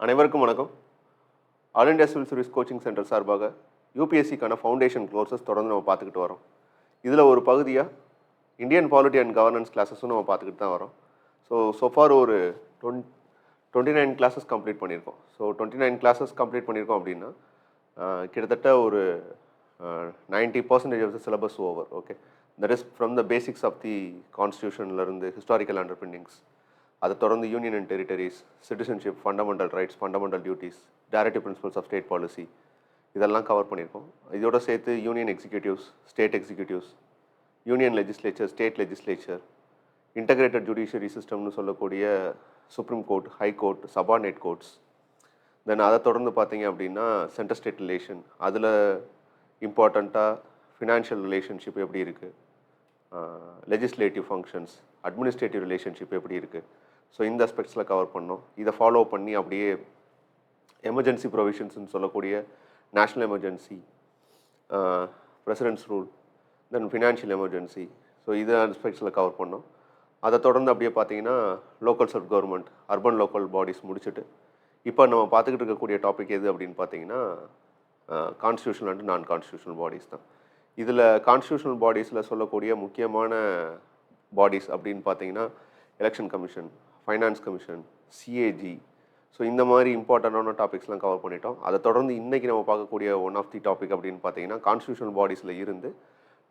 அனைவருக்கும் வணக்கம். All India civil service coaching centre சார்பாக யூபிஎஸ்சிக்கான ஃபவுண்டேஷன் கோர்சஸ் தொடர்ந்து நம்ம பார்த்துக்கிட்டு வரோம். இதில் ஒரு பகுதியாக இந்தியன் பாலிட்டி அண்ட் கவர்னன்ஸ் கிளாஸஸும் நம்ம பார்த்துக்கிட்டு தான் வரோம். ஸோஃபார் ஒரு 29 கிளாஸஸ் கம்ப்ளீட் பண்ணியிருக்கோம். 29 கிளாஸஸ் கம்ப்ளீட் பண்ணியிருக்கோம் அப்படின்னா கிட்டத்தட்ட ஒரு 90% of the syllabus over. Okay, that is from the basics of the கான்ஸ்டியூஷன்லேருந்து ஹிஸ்டாரிக்கல் அண்டர்பிண்டிங்ஸ், அதை தொடர்ந்து union and territories, citizenship, fundamental rights, fundamental duties, directive principles of state policy, இதெல்லாம் cover பண்ணியிருக்கோம். இதோட சேர்த்து union executives, state executives, union legislature, state legislature, integrated judiciary சிஸ்டம்னு சொல்லக்கூடிய supreme court, high court, subordinate courts, then அதை தொடர்ந்து பார்த்தீங்க அப்படின்னா சென்டர் ஸ்டேட் ரிலேஷன், அதில் இம்பார்ட்டண்ட்டாக ஃபினான்ஷியல் ரிலேஷன்ஷிப் எப்படி இருக்குது, லெஜிஸ்லேட்டிவ் ஃபங்க்ஷன்ஸ், அட்மினிஸ்ட்ரேட்டிவ் ரிலேஷன்ஷிப் எப்படி இருக்குது. ஸோ இந்த அஸ்பெக்ட்ஸில் கவர் பண்ணோம். இதை ஃபாலோ பண்ணி அப்படியே எமர்ஜென்சி ப்ரொவிஷன்ஸ்னு சொல்லக்கூடிய நேஷ்னல் எமர்ஜென்சி, பிரசிடென்ட்ஸ் ரூல், தென் ஃபினான்ஷியல் எமர்ஜென்சி, ஸோ இது அஸ்பெக்ட்ஸில் கவர் பண்ணோம். அதை தொடர்ந்து அப்படியே பார்த்தீங்கன்னா local self government, urban local bodies முடிச்சுட்டு இப்போ நம்ம பார்த்துக்கிட்டு இருக்கக்கூடிய டாபிக் எது அப்படின்னு பார்த்தீங்கன்னா constitutional and non constitutional bodies தான். இதில் கான்ஸ்டியூஷனல் பாடிஸில் சொல்லக்கூடிய முக்கியமான பாடிஸ் அப்படின்னு பார்த்தீங்கன்னா election commission, finance commission, CAG, so இந்த மாதிரி இம்பார்ட்டண்டான டாபிக்ஸ்லாம் கவர் பண்ணிட்டோம். அதை தொடர்ந்து இன்றைக்கி நம்ம பார்க்கக்கூடிய ஒன் ஆஃப் தி டாபிக் அப்படின்னு பார்த்தீங்கன்னா கான்ஸ்டியூஷனல் பாடிஸில் இருந்து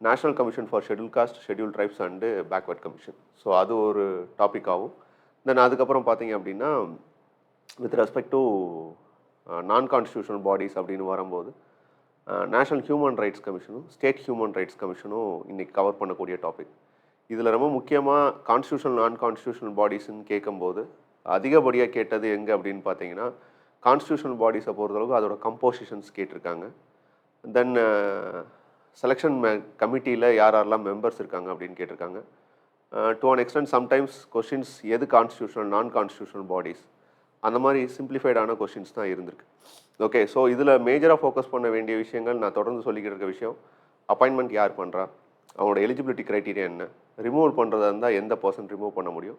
national commission for schedule caste, schedule tribes and backward commission, so அது ஒரு டாபிக் ஆகும். தென் அதுக்கப்புறம் பார்த்தீங்க அப்படின்னா with respect to non constitutional bodies அப்படின்னு வரும்போது நேஷனல் ஹியூமன் ரைட்ஸ் கமிஷனும் ஸ்டேட் ஹியூமன் ரைட்ஸ் கமிஷனும் இன்றைக்கி கவர் பண்ணக்கூடிய டாபிக். இதில் ரொம்ப முக்கியமாக கான்ஸ்டியூஷனல் நான் கான்ஸ்டியூஷனல் பாடிஸ்ன்னு கேட்கும்போது அதிகப்படியாக கேட்டது எங்கே அப்படின்னு பார்த்தீங்கன்னா கான்ஸ்டியூஷனல் பாடிஸை பொறுத்தளவுக்கு அதோட கம்போசிஷன்ஸ் கேட்டிருக்காங்க. தென் செலெக்ஷன் கமிட்டியில் யாரெல்லாம் மெம்பர்ஸ் இருக்காங்க அப்படின்னு கேட்டிருக்காங்க. To an extent sometimes questions எது கான்ஸ்டியூஷனல் நான் கான்ஸ்டியூஷனல் பாடிஸ், அந்த மாதிரி சிம்பிளிஃபைடான கொஷின்ஸ் தான் இருந்திருக்கு. ஓகே, ஸோ இதில் மேஜராக ஃபோக்கஸ் பண்ண வேண்டிய விஷயங்கள் நான் தொடர்ந்து சொல்லிக்கிட்டு இருக்க விஷயம், அப்பாயின்மெண்ட் யார் பண்ணுறா, அவங்களோட எலிஜிபிலிட்டி க்ரைட்டீரியா என்ன, ரிமூவ் பண்ணுறதா இருந்தால் எந்த பர்சன் ரிமூவ் பண்ண முடியும்,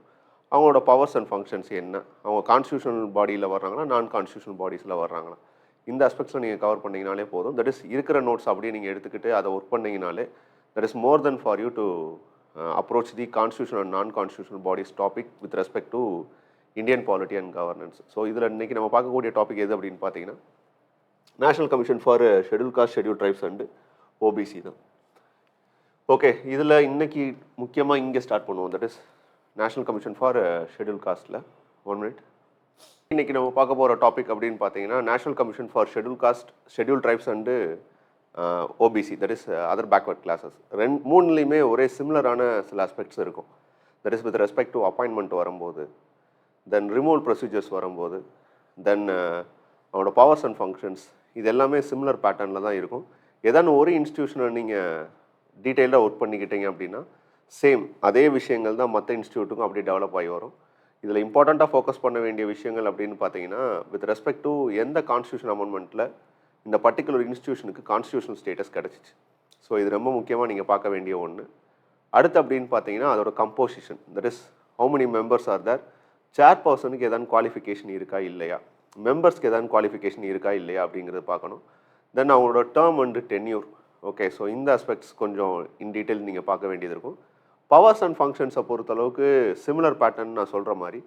அவங்களோட பவர்ஸ் அண்ட் ஃபங்க்ஷன்ஸ் என்ன, அவங்க கான்ஸ்டியூஷனல் பாடியில் வர்றாங்களா நான் கான்ஸ்டியூஷனல் பாடிஸில் வர்றாங்களா, இந்த அஸ்பெக்ட்ஸில் நீங்கள் கவர் பண்ணிங்கனாலே போதும். தட் இஸ் இருக்கிற நோட்ஸ் அப்படியே நீங்கள் எடுத்துக்கிட்டு அதை ஒர்க் பண்ணிங்கனாலே that is more than for you to approach the constitutional and non constitutional bodies topic with respect to Indian polity and governance. So இதில் இன்றைக்கி நம்ம பார்க்கக்கூடிய டாபிக் எது அப்படின்னு பார்த்தீங்கன்னா national commission for schedule caste, schedule tribes and OBC தான். Okay, இதில் இன்றைக்கி முக்கியமாக இங்கே ஸ்டார்ட் பண்ணுவோம். That is national commission for schedule காஸ்ட்டில் 1 மினிட். இன்றைக்கி நம்ம பார்க்க போகிற டாபிக் அப்படின்னு பார்த்தீங்கன்னா national commission for schedule caste, schedule tribes and OBC, that is other backward classes. மூணுலேயுமே ஒரே சிமிலரான சில ஆஸ்பெக்ட்ஸ் இருக்கும். That is with respect to appointment வரும்போது, தென் ரிமூவல் ப்ரொசீஜர்ஸ் வரும்போது, தென் அவனோட பவர்ஸ் அண்ட் ஃபங்க்ஷன்ஸ், இது எல்லாமே சிமிலர் பேட்டர்னில் தான் இருக்கும். ஏதாவது ஒரு இன்ஸ்டியூஷனை நீங்கள் டீட்டெயிலாக ஒர்க் பண்ணிக்கிட்டீங்க அப்படின்னா சேம் அதே விஷயங்கள் தான் மற்ற இன்ஸ்டியூட்டுக்கும் அப்படி டெவலப் ஆகி வரும். இதில் இம்பார்ட்டண்ட்டாக ஃபோக்கஸ் பண்ண வேண்டிய விஷயங்கள் அப்படின்னு பார்த்தீங்கன்னா வித் ரெஸ்பெக்ட் டு எந்த கான்ஸ்டியூஷன் அமெண்ட்மெண்ட்டில் இந்த பர்டிகுலர் இன்ஸ்டியூஷனுக்கு கான்ஸ்டியூஷனல் ஸ்டேட்டஸ் கிடச்சிச்சு. ஸோ இது ரொம்ப முக்கியமாக நீங்கள் பார்க்க வேண்டிய ஒன்று. அடுத்து அப்படின்னு பார்த்தீங்கன்னா அதோட composition, that is how many members are there, chair பர்சனுக்கு ஏதாவது குவாலிஃபிகேஷன் இருக்கா இல்லையா, மெம்பர்ஸ்க்கு ஏதாவது குவாலிஃபிகேஷன் இருக்கா இல்லையா அப்படிங்கிறது பார்க்கணும். தென் அவங்களோட term and tenure. Okay, so இந்த அஸ்பெக்ட்ஸ் கொஞ்சம் இன் டீட்டெயில் நீங்கள் பார்க்க வேண்டியது இருக்கும். பவர்ஸ் அண்ட் ஃபங்க்ஷன்ஸை பொறுத்தளவுக்கு சிமிலர் பேட்டர்ன் நான் சொல்கிற மாதிரி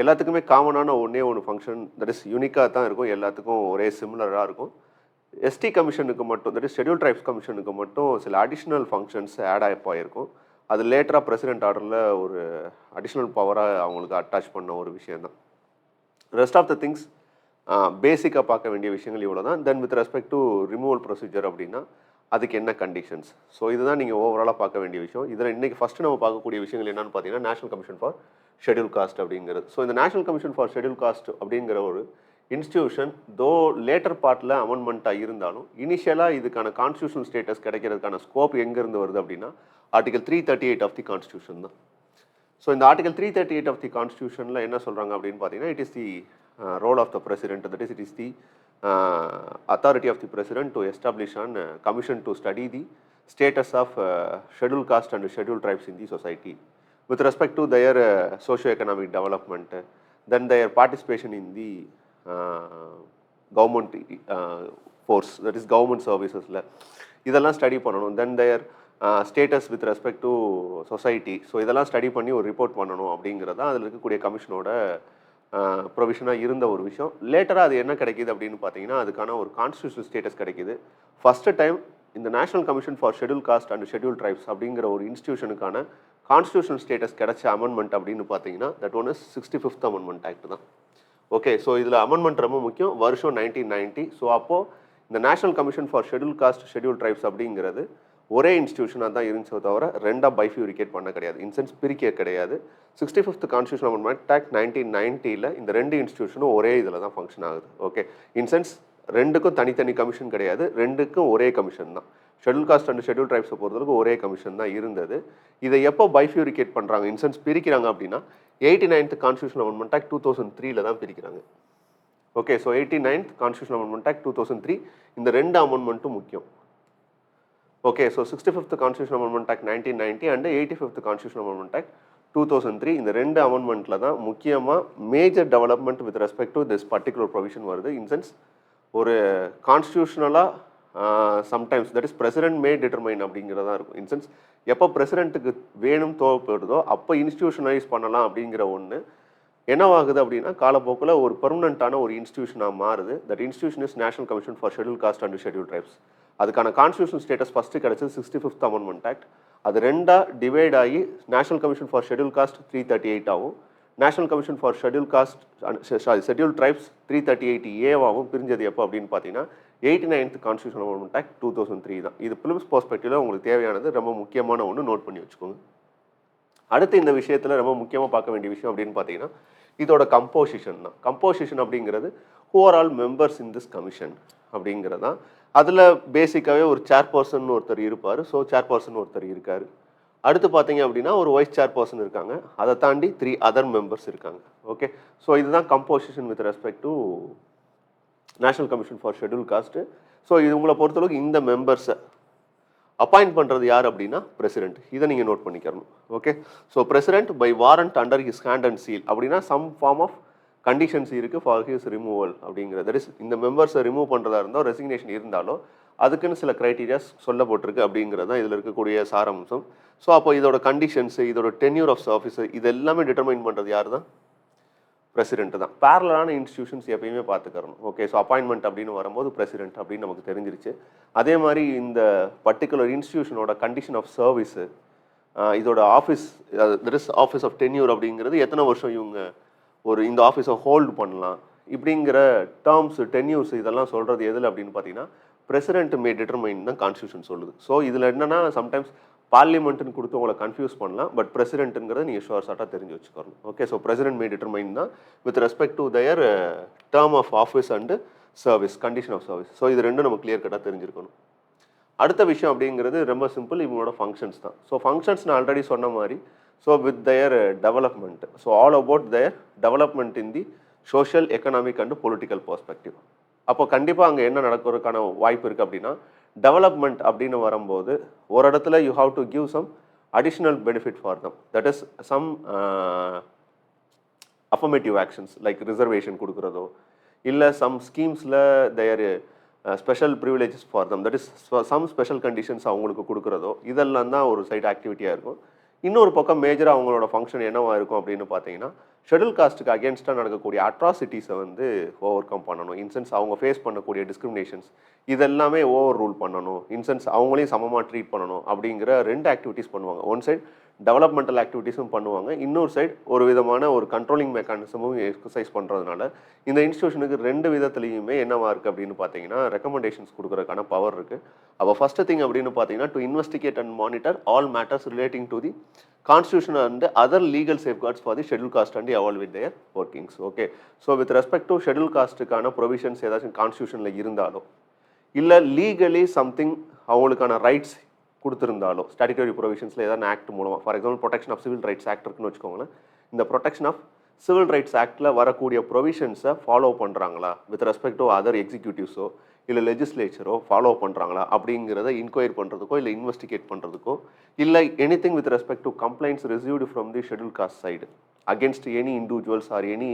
எல்லாத்துக்குமே காமனான ஒன்று ஃபங்க்ஷன், தட் இஸ் யூனிக்காக தான் இருக்கும், எல்லாத்துக்கும் ஒரே சிமிலராக இருக்கும். எஸ்டி கமிஷனுக்கு மட்டும், தட் இஸ் ஷெட்யூல் ட்ரைப்ஸ் கமிஷனுக்கு மட்டும் சில அடிஷ்னல் ஃபங்க்ஷன்ஸ் ஆட் ஆகிருக்கும். அது லேட்டராக பிரசிடென்ட் ஆர்டரில் ஒரு அடிஷ்னல் பவராக அவங்களுக்கு அட்டாச் பண்ண ஒரு விஷயந்தான். ரெஸ்ட் ஆஃப் த திங்ஸ் பேசிக்காக பார்க்க வேண்டிய விஷயங்கள் இவ்வளோ தான். Then with respect to removal procedure அப்படின்னா அதுக்கு என்ன கண்டிஷன்ஸ், ஸோ இதுதான் நீங்கள் ஓவராலாக பார்க்க வேண்டிய விஷயம். இதில் இன்றைக்கி ஃபஸ்ட்டு நம்ம பார்க்கக்கூடிய விஷயங்கள் என்னென்னு பார்த்தீங்கன்னா national commission for schedule cost அப்படிங்கிறது. ஸோ இந்த national commission for schedule cost அப்படிங்கிற ஒரு இன்ஸ்டியூஷன் தோ லேட்டர் பார்ட்டில் அமெண்ட்மெண்ட்டாக இருந்தாலும் இனிஷியலாக இதுக்கான கான்ஸ்டியூஷனல் ஸ்டேட்டஸ் கிடைக்கிறதுக்கான ஸ்கோப் எங்கேருந்து வருது அப்படின்னா ஆர்டிகல் 338 ஆஃப் தி கான்ஸ்டியூஷன் தான். ஸோ இந்த ஆர்டிகல் 338 ஆஃப் தி கான்ஸ்டியூஷனில் என்ன சொல்கிறாங்க அப்படின்னு பார்த்தீங்கன்னா it is the role of the president, that is it is the authority of the president to establish a commission to study the status of scheduled caste and scheduled tribes in the society with respect to their socio-economic development, then their participation in the government force, that is government சர்வீசஸில் இதெல்லாம் study பண்ணணும். Then their status with respect to society. So இதெல்லாம் study பண்ணி ஒரு report பண்ணணும் அப்படிங்கிறது தான் அதில் இருக்கக்கூடிய கமிஷனோட ப்ரொவிஷனாக இருந்த ஒரு விஷயம். லேட்டராக அது என்ன கிடைக்கிது அப்படின்னு பார்த்தீங்கன்னா, அதுக்கான ஒரு கான்ஸ்டியூஷனல் ஸ்டேட்டஸ் கிடைக்கிது. ஃபஸ்ட்டு டைம் இந்த national commission for schedule caste and schedule tribes அப்படிங்கிற ஒரு இன்ஸ்டியூஷனுக்கான கான்ஸ்டியூஷனல் ஸ்டேட்டஸ் கிடைச்ச அமெண்ட்மெண்ட் அப்படின்னு பார்த்தீங்கன்னா, that one is 65th amendment act தான். ஓகே, ஸோ இதில் அமெண்ட்மெண்ட் ரொம்ப முக்கியம். வருஷம் 1990. ஸோ அப்போது இந்த national commission for schedule caste schedule tribes அப்படிங்கிறது ஒரே இன்ஸ்டியூஷனாக தான் இருந்துச்சோ தவிர ரெண்டாக பைஃபியூரிகேட் பண்ண கிடையாது, இன்சென்ஸ் பிரிக்க கிடையாது. 65th கான்ஸ்டியூஷன் அமெண்ட்மெண்ட் ஆக்ட் 1990 இந்த ரெண்டு இன்ஸ்டியூஷனும் ஒரே இதில் தான் ஃபங்க்ஷன் ஆகுது. ஓகே, இன்சென்ஸ் ரெண்டுக்கும் தனித்தனி கமிஷன் கிடையாது, ரெண்டுக்கும் ஒரே கமிஷன் தான். ஷெட்யூல் காஸ்ட் அண்ட் ஷெட்யூல் ட்ரைப்ஸை பொறுத்தவரைக்கும் ஒரே கமிஷன் தான் இருந்தது. இதை எப்போ பைஃபியூரிகேட் பண்ணுறாங்க, இன்சென்ஸ் பிரிக்கிறாங்க அப்படின்னா 89th கான்ஸ்டியூஷன் அமெண்ட்மெண்ட் ஆக்ட் 2003 தான் பிரிக்கிறாங்க. Okay, so 89th constitution amendment act 2003 இந்த ரெண்டு அமெண்ட்மெண்ட்டும் முக்கியம். Okay, so 65th constitution amendment act 1990 and 85th constitution amendment act 2003 இந்த ரெண்டு அமெண்ட்மெண்ட்டில் தான் முக்கியமாக major development with respect to this particular provision வருது. இன்சென்ஸ் ஒரு கான்ஸ்டியூஷனலாக sometimes that is president may determine அப்படிங்கிறதா இருக்கும். இன்சென்ஸ் எப்போ பிரசிடென்ட்டுக்கு வேணும் தேவைப்படுதோ அப்போ இன்ஸ்டியூஷனலைஸ் பண்ணலாம் அப்படிங்கிற ஒன்று என்னவாகுது அப்படின்னா, காலப்போக்கில் ஒரு பெர்மனண்ட்டான ஒரு இன்ஸ்டியூஷனாக மாறுது. That institution is national commission for schedule caste and schedule tribes. அதுக்கான கான்ஸ்டியூஷன் ஸ்டேட்டஸ் ஃபஸ்ட்டு கிடச்சது 65th அமெண்ட்மெண்ட் ஆக்ட். அது ரெண்டாக டிவைட் ஆகி national commission for schedule cost 338 ஆகும், national commission for schedule caste schedule tribes 338A பிரிஞ்சது எப்போ அப்படின்னு பார்த்தீங்கன்னா 89th constitution amendment act 2003 தான். இது பிலிம்ஸ் பெர்ஸ்பெக்டிவ்ல உங்களுக்கு தேவையானது, ரொம்ப முக்கியமான ஒன்று, நோட் பண்ணி வச்சுக்கோங்க. அடுத்து இந்த விஷயத்தில் ரொம்ப முக்கியமாக பார்க்க வேண்டிய விஷயம் அப்படின்னு பார்த்தீங்கன்னா இதோட கம்போசிஷன் தான். கம்போசிஷன் அப்படிங்கிறது overall members in this commission அப்படிங்கிறது தான். அதில் பேசிக்காகவே ஒரு சேர்பர்சன் ஒருத்தர் இருப்பார். ஸோ சேர்பர்சன் ஒருத்தர் இருக்கார். அடுத்து பார்த்தீங்க அப்படின்னா ஒரு வைஸ் சேர்பர்சன் இருக்காங்க. அதை தாண்டி 3 அதர் மெம்பர்ஸ் இருக்காங்க. ஓகே, ஸோ இதுதான் composition with respect to national commission for schedule cost. So இது உங்களை பொறுத்தளவுக்கு இந்த மெம்பர்ஸை அப்பாயிண்ட் பண்ணுறது யார் அப்படின்னா பிரசிடென்ட். இதை நீங்கள் நோட் பண்ணிக்கிறணும். Okay, so president by warrant under his hand and seal அப்படின்னா சம் ஃபார்ம் ஆஃப் கண்டிஷன்ஸ் இருக்குது ஃபார் ஹிஸ் ரிமூவல் அப்படிங்கிறது. தட் இஸ் இந்த மெம்பர்ஸை ரிமூவ் பண்ணுறதா இருந்தால் ரெசிக்னேஷன் இருந்தாலோ அதுக்குன்னு சில க்ரைட்டீரியாஸ் சொல்லப்பட்டிருக்கு அப்படிங்கிறது தான் இதில் இருக்கக்கூடிய சாராம்சம். ஸோ அப்போ இதோட கண்டிஷன்ஸு, இதோட டென்யூர் ஆஃப் ஆஃபீஸு, இது எல்லாமே டிட்டர்மைன் பண்ணுறது யார் தான்? பிரசிடென்ட் தான். பேரலான இன்ஸ்டியூஷன்ஸ் எப்பயுமே பார்த்துக்கறணும். ஓகே, ஸோ அப்பாயின்மெண்ட் அப்படின்னு வரும்போது பிரசிடென்ட் அப்படின்னு நமக்கு தெரிஞ்சிருச்சு. அதே மாதிரி இந்த பர்டிகுலர் இன்ஸ்டியூஷனோட கண்டிஷன் ஆஃப் சர்வீஸு, இதோட office, that is office of tenure அப்படிங்கிறது எத்தனை வருஷம் இவங்க ஒரு இந்த ஆஃபீஸை ஹோல்டு பண்ணலாம் இப்படிங்கிற டேர்ம்ஸ், டென்யூர்ஸ் இதெல்லாம் சொல்கிறது எதில் அப்படின்னு பார்த்தீங்கன்னா பிரசிடென்ட் மே டிட்டர்மைன் தான் கான்ஸ்டியூஷன் சொல்லுது. ஸோ இதில் என்னென்னா சம்டைம்ஸ் பார்லிமெண்ட்டுன்னு கொடுத்து உங்களை கன்ஃபியூஸ் பண்ணலாம், பட் பிரசிடென்ட்டுங்கிறத நீங்கள் ஷுவர் ஷார்ட்டாக தெரிஞ்சு வச்சுக்கணும். Okay, so president may determine தான் with respect to their term of office and service, condition of service. So இது ரெண்டும் நம்ம கிளியர் கட்டாக தெரிஞ்சிருக்கணும். அடுத்த விஷயம் அப்படிங்கிறது ரொம்ப சிம்பிள், இவங்களோட ஃபங்க்ஷன்ஸ் தான். ஸோ ஃபங்க்ஷன்ஸ் நான் ஆல்ரெடி சொன்ன மாதிரி, so with their development, so all about their development in the social, economic and political perspective. அப்போ கண்டிப்பாக அங்கே என்ன நடக்கிறதுக்கான வாய்ப்பு இருக்குது அப்படின்னா, டெவலப்மெண்ட் அப்படின்னு வரும்போது ஒரு இடத்துல you have to give some additional benefit for them, that is some affirmative actions like reservation கொடுக்குறதோ, இல்லை சம் ஸ்கீம்ஸில் their special privileges for them, that is some special conditions அவங்களுக்கு கொடுக்குறதோ, இதெல்லாம் தான் ஒரு சைடு ஆக்டிவிட்டியாக இருக்கும். இன்னொரு பக்கம் மேஜராக அவங்களோட ஃபங்க்ஷன் என்னவாக இருக்கும் அப்படின்னு பார்த்தீங்கன்னா, ஷெட்யூல் காஸ்ட்டுக்கு அகேன்ஸ்டாக நடக்கக்கூடிய அட்ராசிட்டிஸை வந்து ஓவர் கம் பண்ணணும். இன்சென்ஸ் அவங்க ஃபேஸ் பண்ணக்கூடிய டிஸ்கிரிமினேஷன்ஸ் இதெல்லாமே ஓவர் ரூல் பண்ணணும். இன்சென்ஸ் அவங்களையும் சமமாக ட்ரீட் பண்ணணும் அப்படிங்கிற 2 ஆக்டிவிட்டீஸ் பண்ணுவாங்க. ஒன் சைடு டெவலப்மெண்டல் ஆக்டிவிட்டீஸும் பண்ணுவாங்க, இன்னொரு சைடு ஒரு விதமான ஒரு கண்ட்ரோலிங் மெக்கானிசமும் எக்ஸசைஸ் பண்ணுறதுனால இந்த இன்ஸ்டியூஷனுக்கு 2 விதத்துலையுமே என்னவா இருக்குது அப்படின்னு பார்த்தீங்கன்னா ரெக்கமெண்டேஷன்ஸ் கொடுக்குறதுக்கான பவர் இருக்குது. அப்போ ஃபஸ்ட்டு திங் அப்படின்னு பார்த்தீங்கன்னா to investigate and monitor all matters relating to the constitution and other legal safeguards for the schedule caste and evolve with their workings. Okay, so with respect to schedule காஸ்ட்டுக்கான provisions ஏதாச்சும் கான்ஸ்டியூஷனில் இருந்தாலோ, இல்லை legally something அவங்களுக்கான rights கொடுத்துருந்தாலோ, statutory ப்ரொவிஷன்ஸில் ஏதாவது act மூலமாக, for example protection of civil rights act இருக்குன்னு வச்சுக்கோங்களேன், இந்த ப்ரொடெக்ஷன் ஆஃப் சிவில் ரைட்ஸ் ஆக்டில் வரக்கூடிய ப்ரொவிஷன்ஸை ஃபாலோ பண்ணுறாங்களா வித் ரெஸ்பெக்ட் டு அதர் எக்ஸிக்யூட்டிவ்ஸோ இல்லை லெஜிஸ்லேச்சரோ ஃபாலோ பண்ணுறாங்களா அப்படிங்கிறத இன்கொயர் பண்ணுறதுக்கோ இல்லை இன்வெஸ்டிகேட் பண்ணுறதுக்கோ, இல்லை anything with respect to complaints received from the schedule caste side against any individuals or any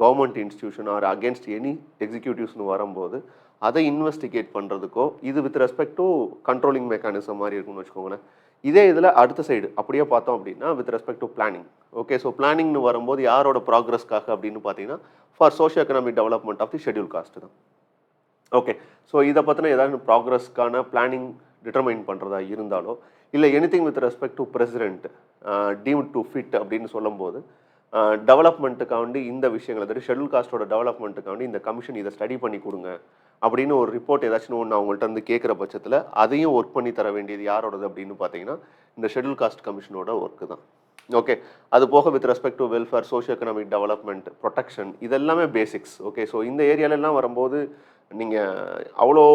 government institution or against any எக்ஸிக்யூட்டிவ்ஸ்னு வரும்போது அதை இன்வெஸ்டிகேட் பண்ணுறதுக்கோ இது with respect to controlling mechanism மாதிரி இருக்கும்னு வச்சுக்கோங்களேன். இதே இதில் அடுத்த சைடு அப்படியே பார்த்தோம் அப்படின்னா with respect to planning. Okay, so பிளானிங்னு வரும்போது யாரோட ப்ராக்ரஸ்க்காக அப்படின்னு பார்த்தீங்கன்னா for socio economic development of the schedule caste தான். ஓகே, ஸோ இதை பற்றின ஏதாவது ப்ராக்ரஸ்க்கான பிளானிங் டிட்டர்மைன் பண்ணுறதா இருந்தாலோ இல்லை anything with respect to president deemed to fit அப்படின்னு சொல்லும்போது டெவலப்மெண்ட்டுக்காண்டி இந்த விஷயங்கள் அதாவது ஷெட்யூல் காஸ்ட்டோட டெவலப்மெண்ட்டுக்காண்டி இந்த கமிஷன் இதை ஸ்டடி பண்ணி கொடுங்க அப்படின்னு ஒரு ரிப்போர்ட் ஏதாச்சும் ஒன்று அவங்கள்ட்ட இருந்து கேட்குற பட்சத்தில் அதையும் ஒர்க் பண்ணி தர வேண்டியது யாரோடது அப்படின்னு பார்த்தீங்கன்னா இந்த ஷெட்யூல் காஸ்ட் கமிஷனோட ஒர்க்கு தான். ஓகே, அது போக with respect to welfare, socio economic development, protection, இதெல்லாமே பேசிக்ஸ். ஓகே, ஸோ இந்த ஏரியாலெல்லாம் வரும்போது நீங்கள் அவ்வளோ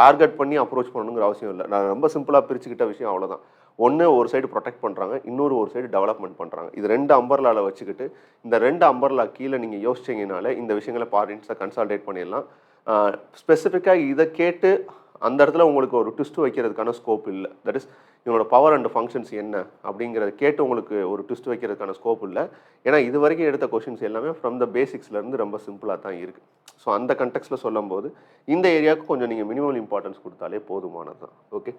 டார்கெட் பண்ணி அப்ரோச் பண்ணணுங்கிற அவசியம் இல்லை. நான் ரொம்ப சிம்பிளாக பிரிச்சுக்கிட்ட விஷயம் அவ்வளோதான். ஒன்று ஒரு சைடு ப்ரொடெக்ட் பண்ணுறாங்க, இன்னொரு ஒரு சைடு டெவலப்மெண்ட் பண்ணுறாங்க. இது 2 அம்பர்லாவில் வச்சுக்கிட்டு இந்த 2 அம்பர்லா கீழே நீங்கள் யோசிச்சிங்கனாலே இந்த விஷயங்களை பார்ட்டிஸை கன்சால்டேட் பண்ணிடலாம். ஸ்பெசிஃபிக்காக இதை கேட்டு அந்த இடத்துல உங்களுக்கு ஒரு ட்விஸ்ட் வைக்கிறதுக்கான ஸ்கோப் இல்லை. தட் இஸ் இவங்களோட பவர் அண்ட் ஃபங்க்ஷன்ஸ் என்ன அப்படிங்கிறத கேட்டு உங்களுக்கு ஒரு ட்விஸ்ட் வைக்கிறதுக்கான ஸ்கோப் இல்லை. ஏன்னா இது வரைக்கும் எடுத்த கொஷின்ஸ் எல்லாமே ஃப்ரம் த பேசிக்ஸ்லேருந்து ரொம்ப சிம்பிளாக தான் இருக்குது. ஸோ அந்த கண்டெக்ஸ்டில் சொல்லும் போது இந்த ஏரியாவுக்கு கொஞ்சம் நீங்கள் மினிமம் இம்பார்ட்டன்ஸ் கொடுத்தாலே போதுமானது தான். ஓகே,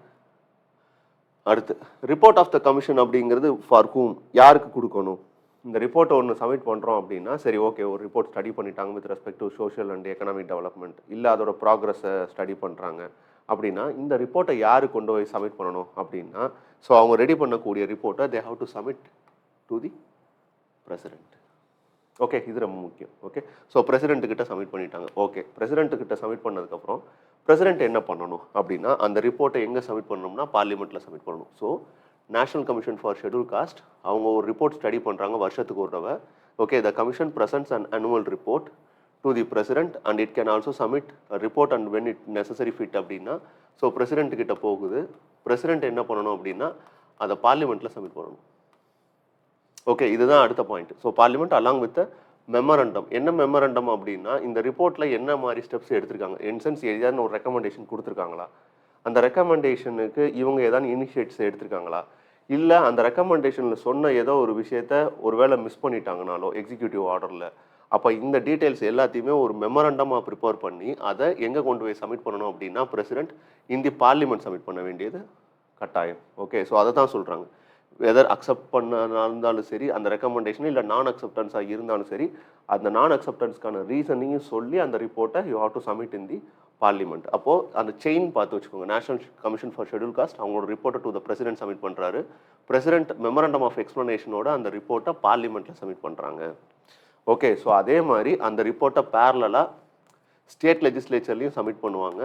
அடுத்து ரிப்போர்ட் ஆஃப் த கமிஷன் அப்படிங்கிறது ஃபார் ஹூம், யாருக்கு கொடுக்கணும்? இந்த ரிப்போர்ட்டை ஒன்று சப்மிட் பண்ணுறோம் அப்படின்னா சரி ஓகே, ஒரு ரிப்போர்ட் ஸ்டடி பண்ணிட்டாங்க with respect to social and economic development, இல்லை அதோட ப்ராக்ரஸை ஸ்டடி பண்ணுறாங்க அப்படின்னா இந்த ரிப்போர்ட்டை யாரு கொண்டு போய் சப்மிட் பண்ணணும் அப்படின்னா ஸோ அவங்க ரெடி பண்ணக்கூடிய ரிப்போர்ட்டை they have to submit to the president. Okay, இது ரொம்ப முக்கியம். ஓகே, ஸோ பிரசிடென்ட்டுக்கிட்ட சப்மிட் பண்ணிட்டாங்க. ஓகே, பிரசிடென்ட்டுக்கிட்ட சப்மிட் பண்ணதுக்கப்புறம் பிரசிடென்ட் என்ன பண்ணணும் அப்படின்னா அந்த ரிப்போர்ட்டை எங்கே சப்மிட் பண்ணணும்னா பார்லிமெண்ட்டில் சப்மிட் பண்ணணும். So national commission for schedule caste அவங்க ஒரு ரிப்போர்ட் ஸ்டடி பண்ணுறாங்க வருஷத்துக்கு ஒரு தடவை. Okay, the commission presents an annual report to the president and it can also submit a report and when it necessary fit அப்படின்னா so president கிட்ட போகுது. President என்ன பண்ணணும் அப்படின்னா அதை பார்லிமெண்ட்டில் சப்மிட் பண்ணணும். ஓகே, இதுதான் அடுத்த point. So parliament along with memorandum. என்ன மெமரண்டம் அப்படின்னா இந்த ரிப்போர்ட்டில் என்ன மாதிரி ஸ்டெப்ஸ் எடுத்திருக்காங்க, இன்சென்ஸ் ஏதாவது ஒரு ரெக்கமெண்டேஷன் கொடுத்துருக்காங்களா, அந்த ரெக்கமெண்டேஷனுக்கு இவங்க ஏதாவது இனிஷியேட்டிவ்ஸ் எடுத்திருக்காங்களா, இல்லை அந்த ரெக்கமெண்டேஷனில் சொன்ன ஏதோ ஒரு விஷயத்த ஒருவேளை மிஸ் பண்ணிட்டாங்கனாலோ எக்ஸிக்யூட்டிவ் ஆர்டரில், அப்போ இந்த டீட்டெயில்ஸ் எல்லாத்தையுமே ஒரு மெமரண்டமாக ப்ரிப்பேர் பண்ணி அதை எங்கே கொண்டு போய் சப்மிட் பண்ணணும் அப்படின்னா பிரசிடென்ட் இந்த பார்லிமெண்ட் சப்மிட் பண்ண வேண்டியது கட்டாயம். ஓகே, ஸோ அதை தான் சொல்கிறாங்க. வெதர் அக்செப்ட் பண்ண இருந்தாலும் சரி அந்த ரெக்கமெண்டேஷன் இல்லை நான் அக்செப்டன்ஸாக இருந்தாலும் சரி அந்த நான் அக்செப்டன்ஸ்க்கான ரீசனையும் சொல்லி அந்த ரிப்போர்ட்டை you have to submit in the parliament. அப்போது அந்த செயின் பார்த்து வச்சுக்கோங்க. National commission for schedule cost அவங்களோட ரிப்போர்ட்டை டு த பிரசிடென்ட் சப்மிட் பண்ணுறாரு. பிரசிடென்ட் மெமரண்டம் ஆஃப் எக்ஸ்ப்ளனேஷனோட அந்த ரிப்போர்ட்டை பார்லிமெண்ட்டில் சப்மிட் பண்ணுறாங்க. ஓகே, ஸோ அதே மாதிரி அந்த ரிப்போர்ட்டை பேரலாக ஸ்டேட் லெஜிஸ்லேச்சர்லையும் சப்மிட் பண்ணுவாங்க.